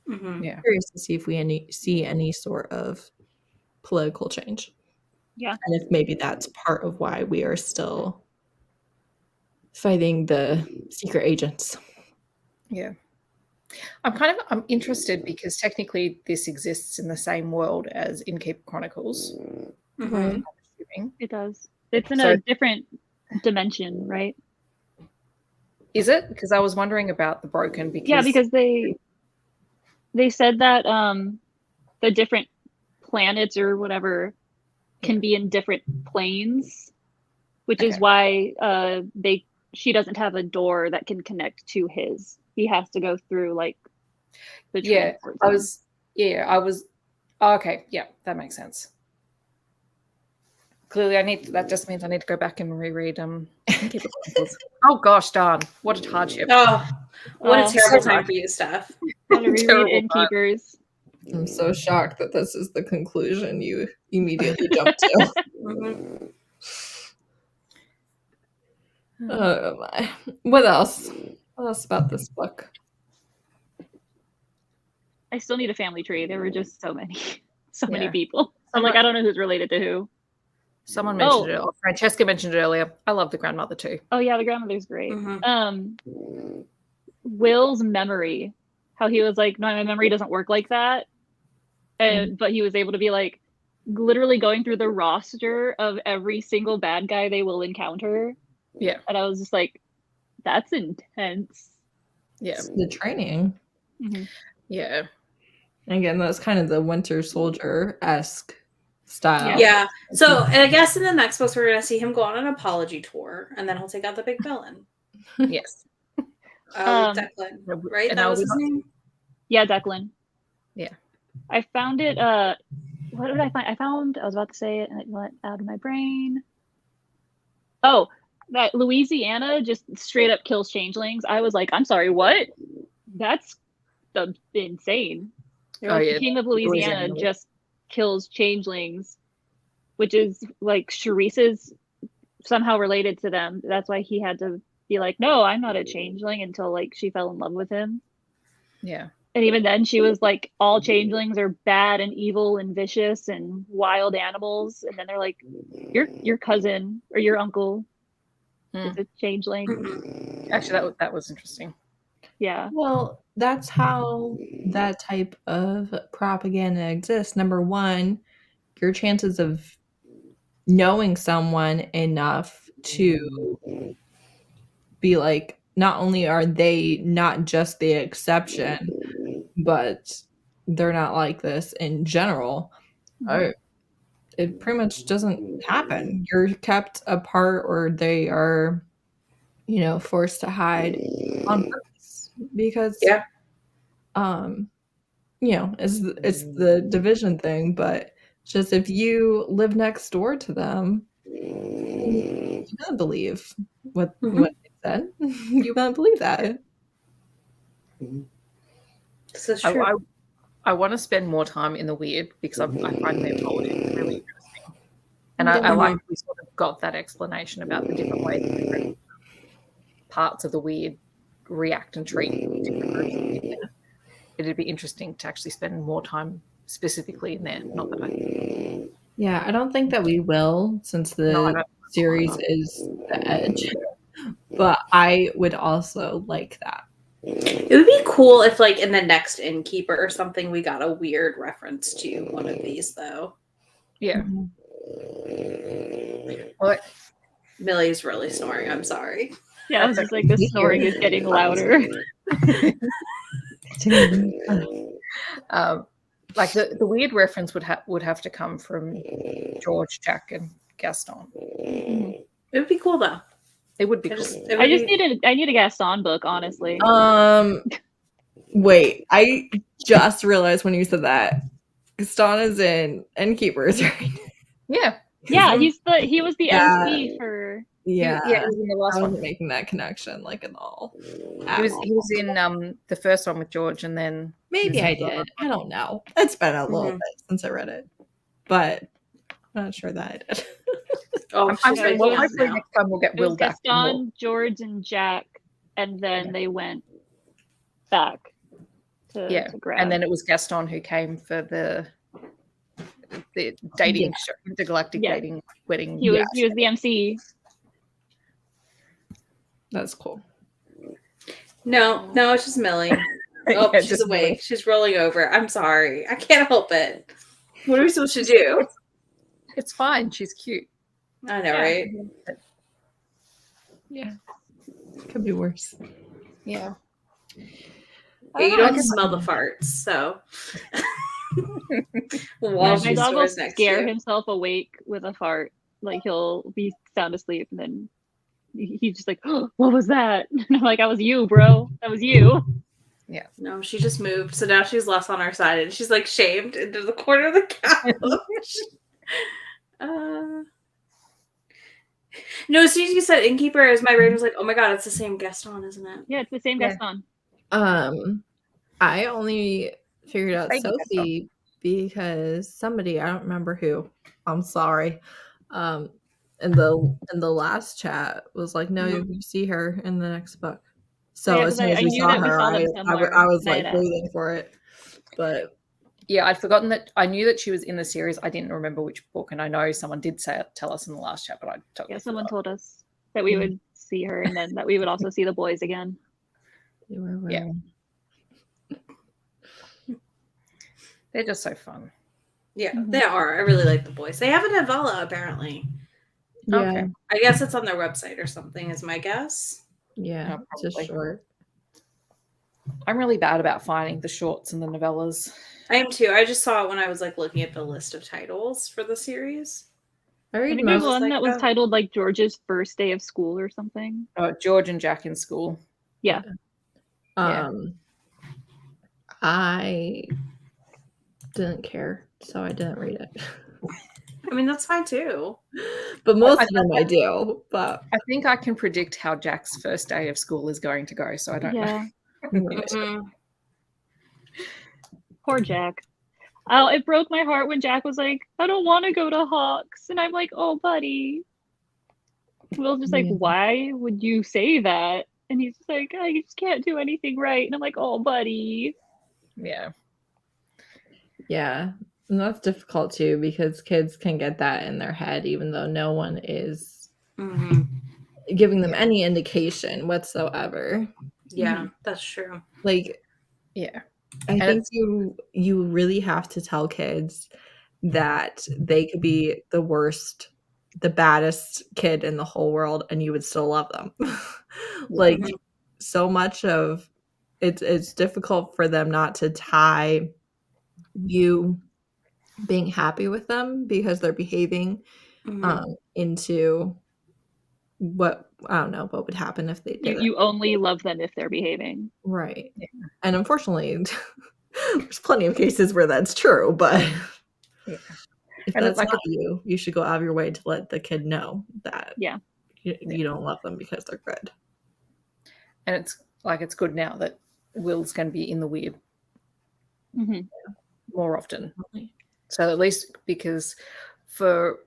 Yeah. Curious to see if we see any sort of political change. Yeah. And if maybe that's part of why we are still fighting the secret agents. Yeah. I'm interested, because technically this exists in the same world as Innkeeper Chronicles. Right. It does. It's in a different dimension, right? Is it? Because I was wondering about the Broken. Because they said that the different planets or whatever can be in different planes. which is why she doesn't have a door that can connect to his. He has to go through like the transport zone. I was okay, yeah, that makes sense. Clearly that just means I need to go back and reread Keeper Chronicles. Oh gosh, darn. What a hardship. Oh, what a terrible time for you, Steph. Want to reread Innkeepers. I'm so shocked that this is the conclusion you immediately jumped to. Mm-hmm. Oh my. What else? What else about this book? I still need a family tree. There were just so many people. I'm like, I don't know who's related to who. Someone mentioned it. Francesca mentioned it earlier. I love the grandmother too. Oh yeah, the grandmother's great. Mm-hmm. Will's memory, how he was like, no, my memory doesn't work like that. And but he was able to be like literally going through the roster of every single bad guy they will encounter. Yeah. And I was just like, that's intense. Yeah. It's the training. Mm-hmm. Yeah. Again, that's kind of the Winter Soldier-esque style. Yeah. So I guess in the next books we're gonna see him go on an apology tour, and then he'll take out the big villain. Yes. Declan, right? And that was his name? Yeah, Declan. Yeah. I found it. What did I find? I was about to say it and it went out of my brain. Oh, that Louisiana just straight up kills changelings. I was like, I'm sorry, what? That's insane. The king of Louisiana just kills changelings, which is like Charisse is somehow related to them. That's why he had to be like, no, I'm not a changeling, until like she fell in love with him. Yeah. And even then she was like, all changelings are bad and evil and vicious and wild animals. And then they're like, your cousin or your uncle is a changeling. Actually, that was interesting. Yeah. Well, that's how that type of propaganda exists. Number one, your chances of knowing someone enough to be like, not only are they not just the exception, but they're not like this in general, it pretty much doesn't happen. You're kept apart, or they are, forced to hide on purpose because, it's the division thing. But just if you live next door to them, you gotta believe what they said. You gotta believe that. This is true. I want to spend more time in the weird because I find their politics really interesting. And I like we sort of got that explanation about the different ways that different parts of the weird react and treat different groups. It'd be interesting to actually spend more time specifically in there. Not that I... Yeah, I don't think that we will, since the series is The Edge. But I would also like that. It would be cool if, like, in the next Innkeeper or something, we got a weird reference to one of these, though. Yeah. What? Millie's really snoring. I'm sorry. Yeah, I was just like, the snoring is getting louder. Like the weird reference would have to come from George, Jack, and Gaston. It would be cool, though. It would be cool. I need a Gaston book, honestly. Wait, I just realized when you said that Gaston is in Innkeepers, right? Yeah. Yeah, he was the MC for... Yeah, he was in the last I one. wasn't making that connection, like, at all. He was in the first one with George, and then maybe I did. I don't know. It's been a little bit since I read it, but I'm not sure that I did. Hopefully next time we'll get Will back. Gaston, George, and Jack, and then they went back to grab. And then it was Gaston who came for the dating show, intergalactic dating wedding. He was the MC. That's cool. No, it's just Millie. Oh, she's awake. Millie. She's rolling over. I'm sorry. I can't help it. What are we supposed to do? It's fine. She's cute. I know, right? Yeah. Could be worse. Yeah. You don't smell the farts, so. My dog will scare himself awake with a fart like he'll be sound asleep and then he's just like, oh, what was that? And I'm like, that was you, bro. That was you. Yeah. No, she just moved, so now she's less on our side, and she's like shamed into the corner of the couch. No, as soon as you said innkeepers, my brain was like, oh my god, it's the same Gaston, isn't it? Yeah, it's the same Gaston. I only figured out Baby Sophie because somebody, I don't remember who, I'm sorry, in the last chat was like, no, you see her in the next book. So Yeah, as 'cause soon as I we knew saw that we her, saw them I somewhere, was and I like had waiting for it. But Yeah, I'd forgotten that. I knew that she was in the series. I didn't remember which book, and I know someone did tell us in the last chat, but I totally someone forgot. told us that we would see her and then that we would also see the boys again. you were Yeah. They're just so fun. Yeah, they are. I really like the boys. They have a novella, apparently. Yeah. Okay. I guess it's on their website or something, is my guess. Yeah, Oh, just probably. short. I'm really bad about finding the shorts and the novellas. I am too. I just saw it when I was like looking at the list of titles for the series. I I read think there's most. one like, that was oh. titled like George's first day of school or something. George and Jack in school. Yeah. Yeah. I didn't care, so I didn't read it. I mean, that's fine too. But most of them I do. But I think I can predict how Jack's first day of school is going to go, so I don't know. Mhm. Poor Jack. Oh, it broke my heart when Jack was like, I don't want to go to Hawks. And I'm like, oh, buddy. Will's just like, Yeah. why would you say that? And he's just like, I just can't do anything right. And I'm like, oh, buddy. Yeah. Yeah. And that's difficult too because kids can get that in their head even though no one is giving them any indication whatsoever. Yeah, that's true. Like, yeah. I think you really have to tell kids that they could be the worst, the baddest kid in the whole world and you would still love them. Like so much of it's difficult for them not to tie you being happy with them because they're behaving into what I don't know what would happen if they did You only love them if they're behaving. right. Yeah. And unfortunately there's plenty of cases where that's true, but Yeah. if And that's it's like not you should go out of your way to let the kid know that you don't love them because they're good. And it's good now that Will's going to be in the weird more often. So at least because for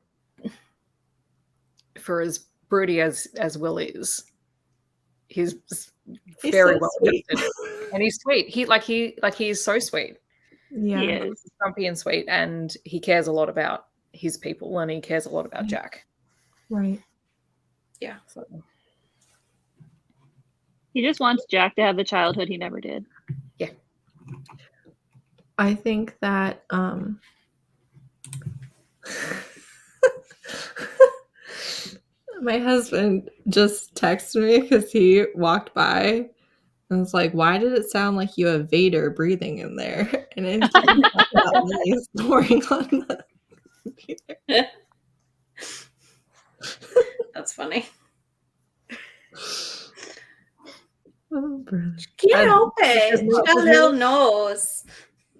as broody as Will is, he's very so well sweet. and he's sweet. He is so sweet. Yeah. He is. He's grumpy and sweet, and he cares a lot about his people, and he cares a lot about Jack. Right. Yeah. So. He just wants Jack to have the childhood he never did. Yeah. I think that my husband just texted me because he walked by and was like, why did it sound like you have Vader breathing in there? And it's about me snoring on the computer. That's funny. Oh, brother. Can't help it. She got a little nose.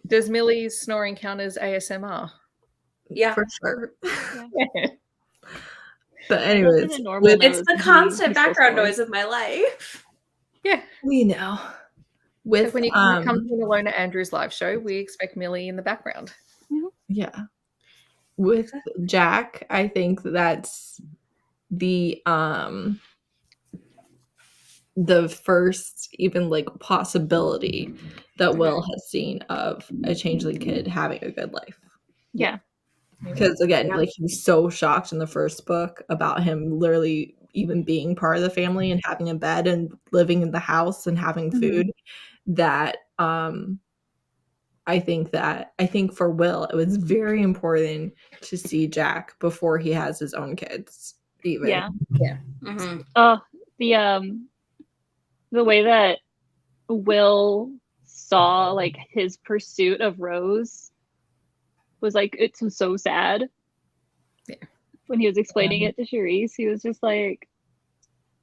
Does Millie's snoring count as ASMR? Yeah. For sure. Yeah. But anyways, it's the constant background noise of my life. Yeah. we know. With When you come to an Ilona Andrews live show, we expect Millie in the background. Yeah. With Jack, I think that's the first even like possibility that Will has seen of a changeling kid having a good life. Yeah. Because again, like he's so shocked in the first book about him literally even being part of the family and having a bed and living in the house and having food that I think for Will it was very important to see Jack before he has his own kids. Even. Yeah. Oh, the way that Will saw like his pursuit of Rose was like, it's so sad. Yeah. when he was explaining it to Charisse, he was just like,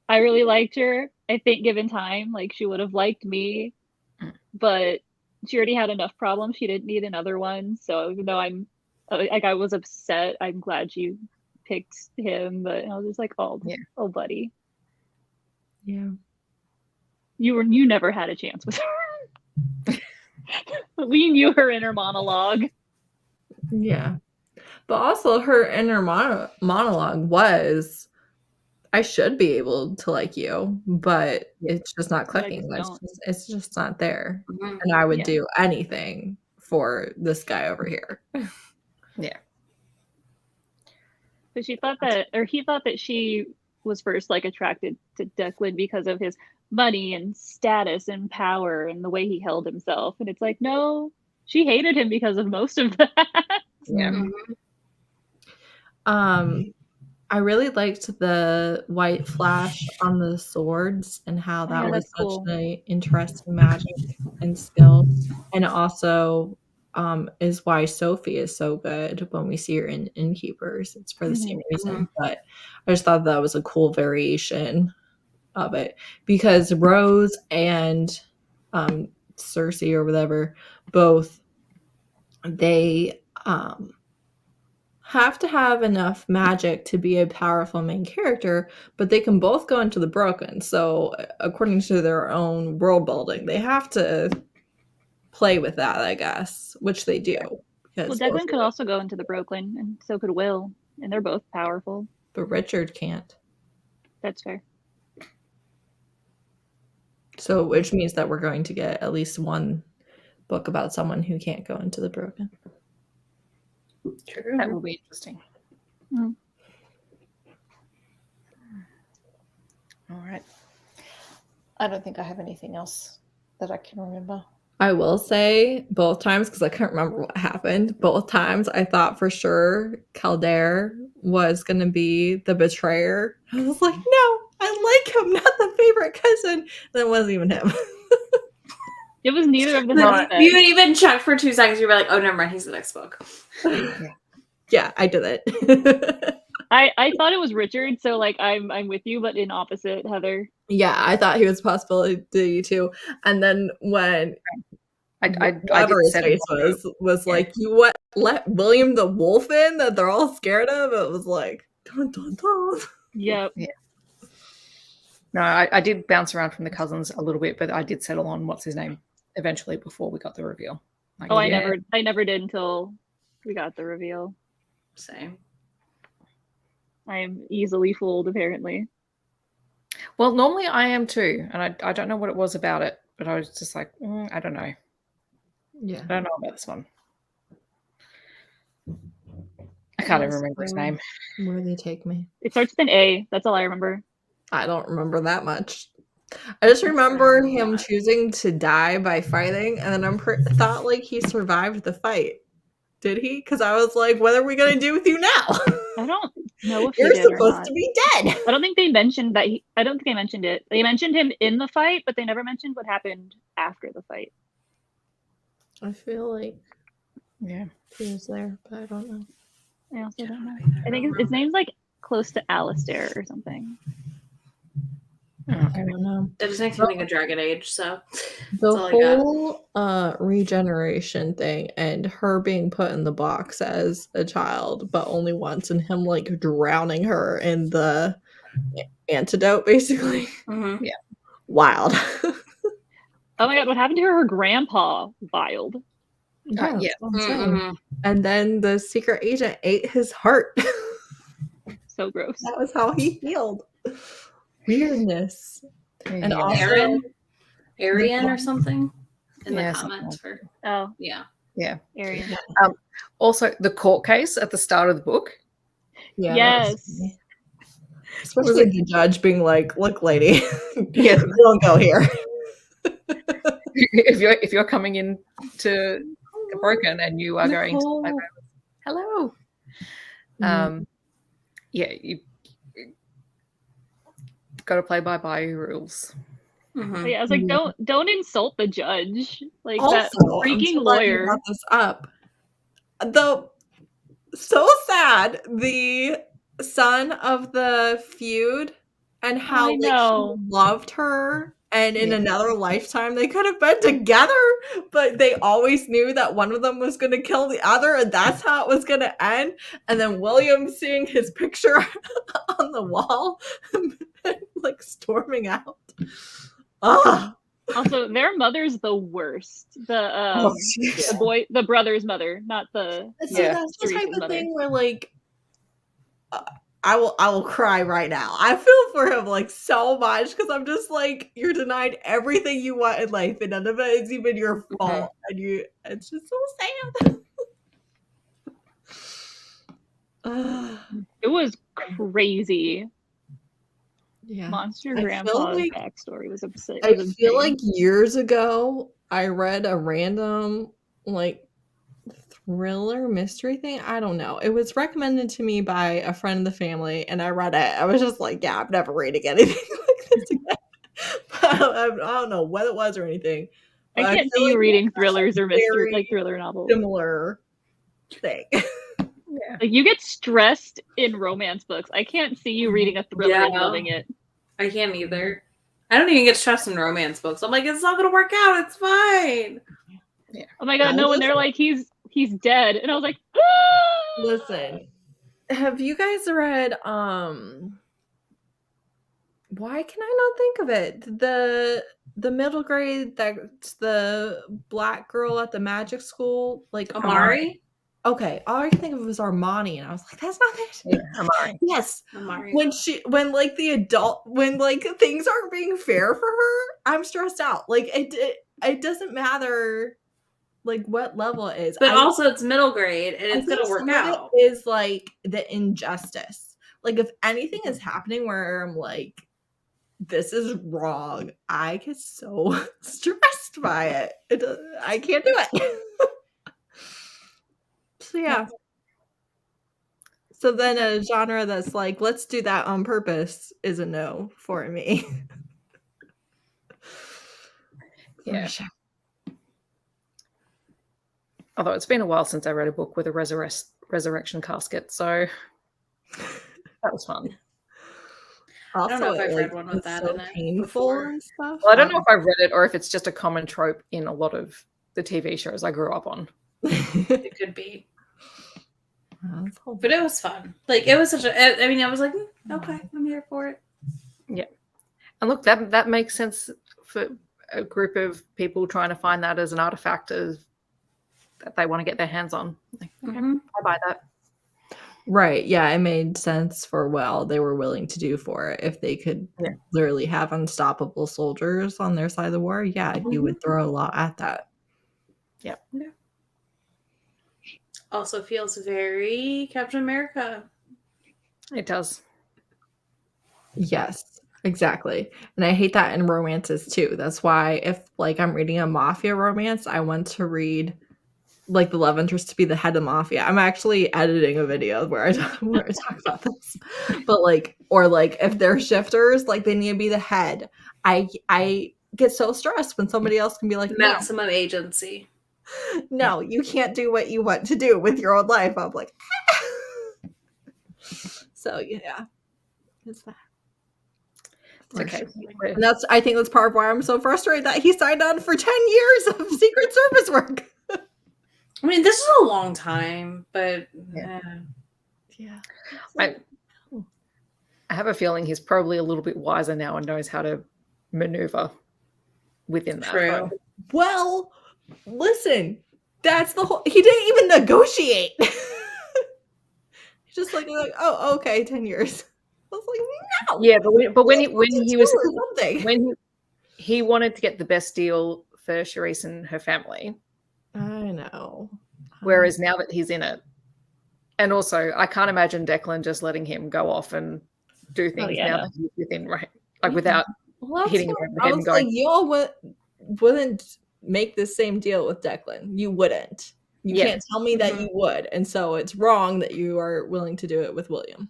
I really liked her. I think given time, like she would have liked me, but she already had enough problems. She didn't need another one. So even though I'm like, I was upset, I'm glad she picked him. But I was just like, oh, oh, buddy. Yeah. You never had a chance with her. We knew her inner monologue. Yeah. But also her inner monologue was, I should be able to like you, but it's just not clicking. It's just not there. Mhm. And I would do anything for this guy over here. Yeah. But she thought that, or he thought that she was first like attracted to Declan because of his money and status and power and the way he held himself. And it's like, no, she hated him because of most of that. Yeah. I really liked the white flash on the swords and how that was such an interesting magic and skill. And it also is why Sophie is so good when we see her in Innkeepers. It's for the same reason. But I just thought that was a cool variation of it, because Rose and Cersei or whatever, both, they have to have enough magic to be a powerful main character, but they can both go into the Broken. So according to their own world building, they have to play with that, I guess, which they do. Well, Declan could also go into the Broken, and so could Will, and they're both powerful. But Richard can't. That's fair. So, which means that we're going to get at least one book about someone who can't go into the Broken. True. That will be interesting. Mm. All right. I don't think I have anything else that I can remember. I will say both times, because I can't remember what happened, both times I thought for sure Kildare was going to be the betrayer. I was like, no, I like him, not the favorite cousin. That wasn't even him. It was neither of them. You would even check for 2 seconds. You were like, oh, never mind. He's the next book. Yeah, I did it. I thought it was Richard, so like I'm with you, but in opposite, Heather. Yeah, I thought he was a possibility too. And then when whatever his face was like, you let William the Wolf in that they're all scared of? It was like, dun dun dun. Yep. Yeah. No, I did bounce around from the cousins a little bit, but I did settle on what's his name eventually before we got the reveal. Like, I never did until we got the reveal. Same. I am easily fooled, apparently. Well, normally I am too, and I don't know what it was about it, but I was just like, I don't know. Yeah, I don't know about this one. I can't even remember his name. Where did they take me? It starts with an A. That's all I remember. I don't remember that much. I just remember him choosing to die by fighting, and then thought like he survived the fight. Did he? Because I was like, what are we going to do with you now? I don't know if you're supposed to be dead. I don't think they mentioned that. I don't think they mentioned it. They mentioned him in the fight, but they never mentioned what happened after the fight. I feel like, yeah, he was there, but I don't know. I also don't know. I think his name's like close to Alistair or something. I don't know. It just makes me think of Dragon Age, so the whole regeneration thing and her being put in the box as a child, but only once, and him like drowning her in the antidote, basically. Mm-hmm. Yeah, wild. Oh my god, what happened to her? Her grandpa wild. Yeah. Mm-hmm. And then the secret agent ate his heart. So gross. That was how he healed. Weirdness. And also Arian or something in the comments for Arian. Also the court case at the start of the book. Yeah. Yes. Especially the judge being like, look, lady, don't go here. if you're coming in to the Broken and you are going to the hello. Yeah, you got to play by Bayou rules. Mm-hmm. Yeah, I was like, don't insult the judge, like also, that freaking lawyer. Brought this up. Though, so sad. The son of the feud and how I like know. he loved her, and in another lifetime they could have been together, but they always knew that one of them was going to kill the other, and that's how it was going to end. And then William seeing his picture on the wall, like storming out. Ah. Also, their mother's the worst. The brother's mother, not the So that's the type Teresa's of mother. thing where like I will cry right now. I feel for him like so much because I'm just like, you're denied everything you want in life, and none of it is even your fault, and it's just so sad. It was crazy. Yeah, Monster I feel Grandpa's like- backstory was upset. I feel like years ago I read a random like thriller mystery thing. I don't know. It was recommended to me by a friend of the family, and I read it. I was just like, yeah, I'm never reading anything like this again. I don't know what it was or anything. I but can't feel see you like reading it's a thrillers or mystery, very like thriller novels. similar thing. Like you get stressed in romance books. I can't see you reading a thriller and loving it. I can't either. I don't even get stressed in romance books. I'm like, it's not gonna work out. It's fine. Oh my god, no! When they're like, he's dead, and I was like, ah! Listen, have you guys read why can I not think of it? The middle grade that's the black girl at the magic school, like Amari? Okay, all I could think of was Armani, and I was like, that's not it. Yeah, Amari. Yes. Amari. When like the adult, when like things aren't being fair for her, I'm stressed out. Like it doesn't matter like what level it is. But also it's middle grade and it's gonna work out. It is like the injustice. Like if anything is happening where I'm like, this is wrong, I get so stressed by it. I can't do it. So yeah. So then a genre that's like, let's do that on purpose is a no for me. Yeah. Although it's been a while since I read a book with a resurrection casket, so that was fun. Also, I don't know if I've read one with that in it painful before. and stuff. Well, I don't know if I've read it or if it's just a common trope in a lot of the TV shows I grew up on. It could be. But it was fun. Like it was such a. I mean, I was like, okay, I'm here for it. Yeah, and look, that makes sense for a group of people trying to find that as an artifact that they want to get their hands on. Like, okay, I buy that. Right. Yeah, it made sense for what they were willing to do for it. If they could literally have unstoppable soldiers on their side of the war, you would throw a lot at that. Yeah. Also feels very Captain America. It does. Yes, exactly. And I hate that in romances too. That's why if like I'm reading a mafia romance, I want to read like the love interest to be the head of mafia. I'm actually editing a video where I talk about this. But like, or like if they're shifters, like they need to be the head. I get so stressed when somebody else can be like, maximum agency. No, you can't do what you want to do with your own life. I'm like, so yeah, it's that. It's okay. And I think that's part of why I'm so frustrated that he signed on for 10 years of Secret Service work. I mean, this is a long time, but yeah. I have a feeling he's probably a little bit wiser now and knows how to maneuver within that. True. Well, listen, that's the whole. He didn't even negotiate. He's just like, oh, okay, 10 years. I was like, no. Yeah, but when he wanted to get the best deal for Charisse and her family. I know. Whereas now that he's in it, and also I can't imagine Declan just letting him go off and do things that he's within, right? Like without hitting him over the head and going. Like, y'all wouldn't make the same deal with Declan. You wouldn't. You can't tell me that you would, and so it's wrong that you are willing to do it with William.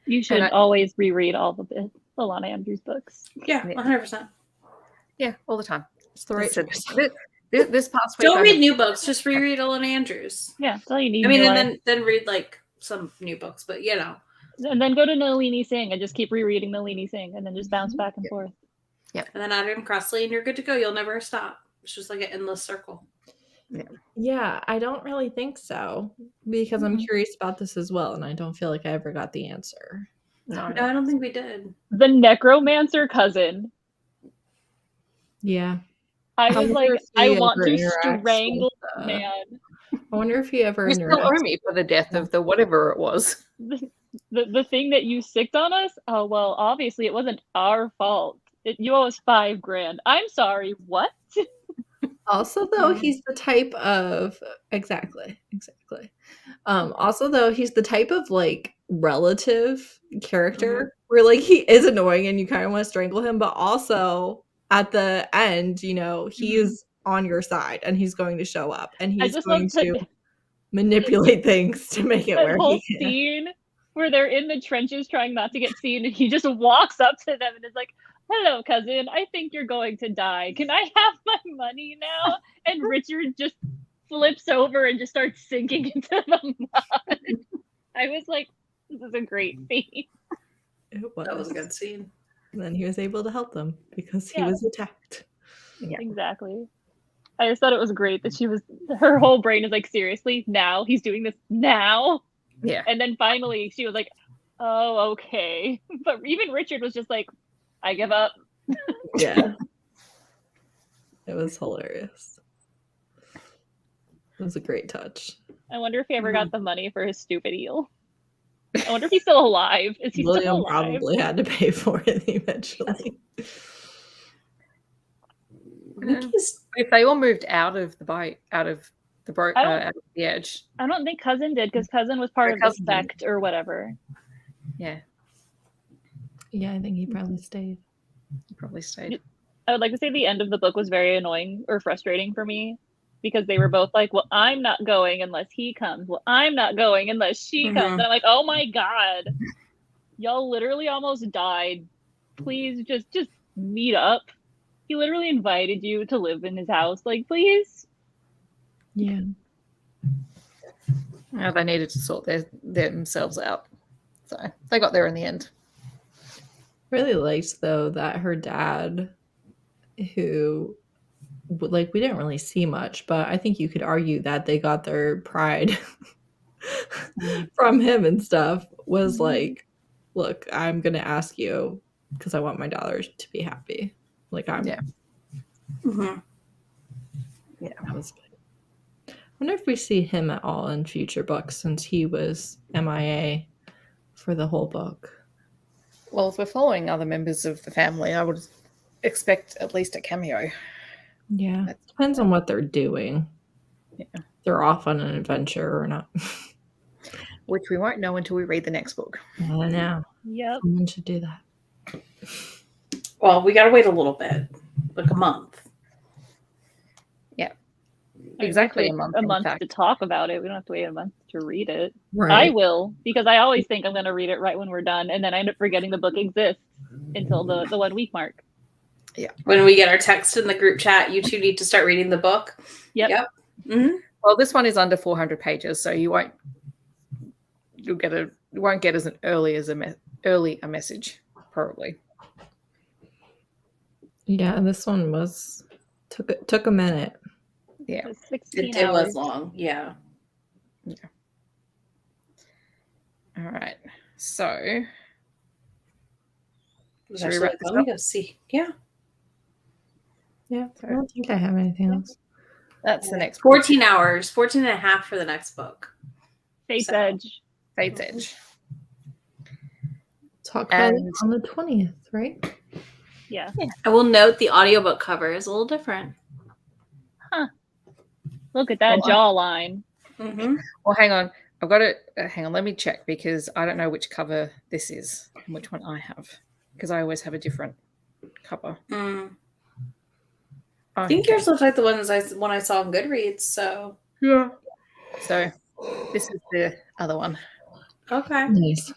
You should always reread all the Ilona Andrews books. Yeah, 100%. Yeah, all the time. It's the right choice. This past week, don't read new books. Just reread Ilona Andrews. Yeah, that's all you need. I mean, and then read like some new books, but you know. And then go to Nalini Singh and just keep rereading Nalini Singh and then just bounce back and forth. And then add in Crossley and you're good to go. You'll never stop. It's just like an endless circle. Yeah, I don't really think so because I'm curious about this as well, and I don't feel like I ever got the answer. No, I don't think we did. The necromancer cousin. Yeah. I was wonder like, if I he want ever to interacts strangle with, man. I wonder if he ever You still owe interacts. me for the death of the whatever it was. The thing that you sicked on us? Oh, well, obviously it wasn't our fault. You owe us $5,000. I'm sorry, what? Also, though, he's the type of exactly. Also, though, he's the type of like relative character where like he is annoying and you kind of want to strangle him, but also at the end, you know, he is on your side and he's going to show up and he's going to manipulate things to make it that where whole he can. scene where they're in the trenches trying not to get seen and he just walks up to them and is like, hello, cousin, I think you're going to die. Can I have my money now? And Richard just flips over and just starts sinking into the mud. I was like, this is a great scene. That was a good scene. And then he was able to help them because he was attacked. Yeah. Exactly. I just thought it was great that her whole brain is like, seriously, now? He's doing this now? Yeah. And then finally she was like, oh, okay. But even Richard was just like, I give up. Yeah. It was hilarious. It was a great touch. I wonder if he ever got the money for his stupid eel. I wonder if he's still alive. Is he William still alive? probably had to pay for it eventually. If they all moved out of the edge. I don't think Cousin did because Cousin was part of the sect or whatever. Yeah. Yeah, I think he probably stayed. I would like to say the end of the book was very annoying or frustrating for me because they were both like, well, I'm not going unless he comes. Well, I'm not going unless she comes. And I'm like, oh my God. Y'all literally almost died. Please just meet up. He literally invited you to live in his house. Like, please. Yeah. They needed to sort themselves out. So they got there in the end. Really liked, though, that her dad, who, like, we didn't really see much, but I think you could argue that they got their pride from him and stuff, was like, look, I'm going to ask you because I want my daughters to be happy. Like, I'm. Yeah. Yeah, that was good. I wonder if we see him at all in future books since he was MIA for the whole book. Well, if we're following other members of the family, I would expect at least a cameo. Yeah, it depends on what they're doing. Yeah. They're off on an adventure or not. Which we won't know until we read the next book. I know. Yep. Someone should do that. Well, we got to wait a little bit, like a month. Yeah. Exactly a month to talk about it. We don't have to wait a month to read it. Right. I will, because I always think I'm going to read it right when we're done, and then I end up forgetting the book exists until the 1 week mark. Yeah. When we get our text in the group chat, you two need to start reading the book. Yep. Mm-hmm. Well, this one is under 400 pages, so you won't get as an early a message, probably. Yeah, this one took a minute. Yeah. 16 It hours. was long. Yeah. All right. So Should we wrap this up? Let me go see. Yeah. Yeah. I don't think I have anything else. That's the next 14 hours, 14 and a half for the next book. Fate's Edge. Fate's Edge. Talk about it on the 20th, right? Yeah. I will note the audiobook cover is a little different. Huh. Look at that jawline. Mm-hmm. Well, hang on. I've got it. Hang on. Let me check because I don't know which cover this is and which one I have because I always have a different cover. I think yours looks like the ones when I saw on Goodreads. So yeah. So this is the other one. Okay. Nice.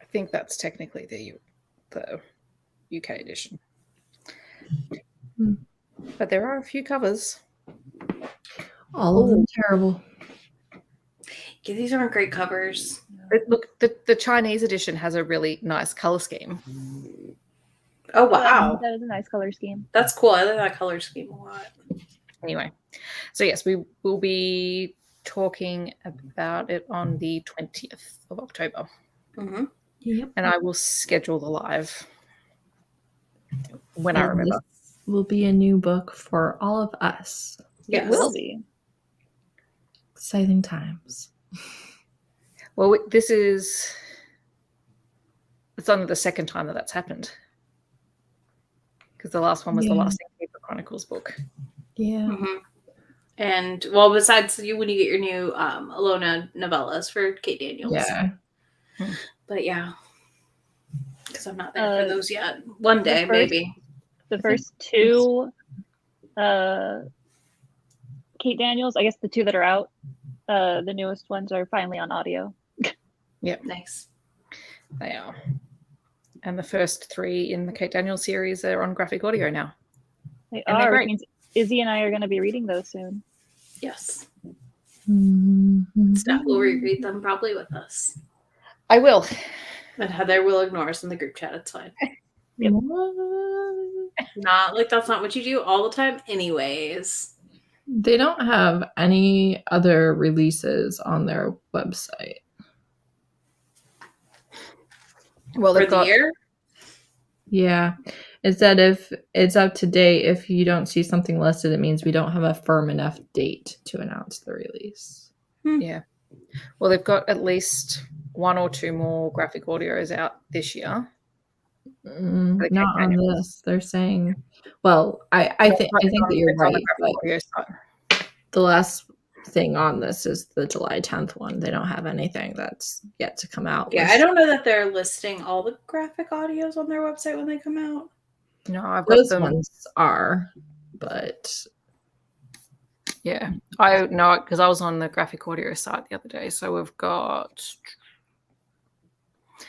I think that's technically the UK edition. But there are a few covers. All of them terrible. Yeah, these aren't great covers. Look, the Chinese edition has a really nice color scheme. Oh wow, That is a nice color scheme. that's cool. I like that color scheme a lot. Anyway, so yes, we will be talking about it on the 20th of October. Mm-hmm. Yep. And I will schedule the live when I And remember. this will be a new book for all of us. Yes. It will be. Exciting times. Well, it's only the second time that's happened. Because the last one was the Last Innkeeper Chronicles book. Yeah. Mm-hmm. And well, besides you, when you get your new Ilona novellas for Kate Daniels. Yeah. But yeah, because I'm not there for those yet. One day, maybe. The first two Kate Daniels, I guess the two that are out, the newest ones are finally on audio. Yep. Nice. They are. And the first three in the Kate Daniels series are on graphic audio now. They And they're are, great. which means Izzy and I are going to be reading those soon. Yes. Mm-hmm. Steph will reread them probably with us. I will. And Heather will ignore us in the group chat. It's fine. Yep. Not like that's not what you do all the time, anyways. They don't have any other releases on their website. Well, For they've the got year? Yeah. It said if it's up to date, if you don't see something listed, it means we don't have a firm enough date to announce the release. Yeah. Well, they've got at least one or two more graphic audios out this year. Not Kate on Daniels. this. They're saying, well, I think that you're It's on the right, graphic but audio site. the last thing on this is the July 10th one. They don't have anything that's yet to come out. Yeah, I don't know that they're listing all the graphic audios on their website when they come out. No, I've got Those them. ones are, but Yeah, I know because I was on the graphic audio site the other day. So we've got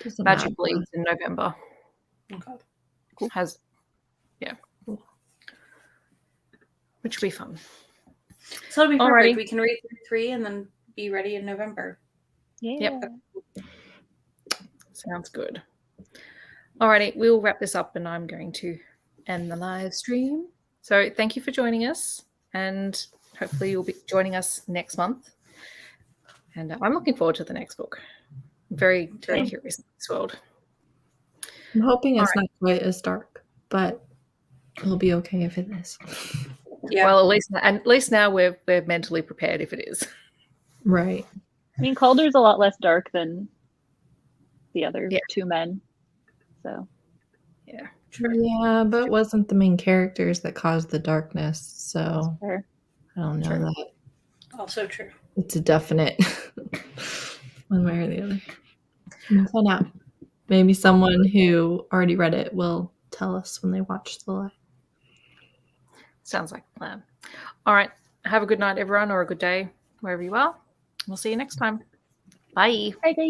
doesn't Magic matter. Bleeds in November. Okay. Which will be fun. So it'll be perfect. Alrighty. We can read through 3 and then be ready in November. Yeah. Yep. Sounds good. Alrighty, we'll wrap this up and I'm going to end the live stream. So thank you for joining us and hopefully you'll be joining us next month. And I'm looking forward to the next book. I'm very, very curious in this world. I'm hoping it's not quite as dark, but it'll be okay if it is. Yeah. Well, at least now we're mentally prepared if it is. Right. I mean, Calder's a lot less dark than the other two men. So. Yeah. Sure. Yeah, but it wasn't the main characters that caused the darkness, so Fair. I don't know that. Also true. It's a definite one way or the other. We'll find out. Maybe someone who already read it will tell us when they watch the live. Sounds like a plan. All right. Have a good night, everyone, or a good day, wherever you are. We'll see you next time. Bye. Bye, guys.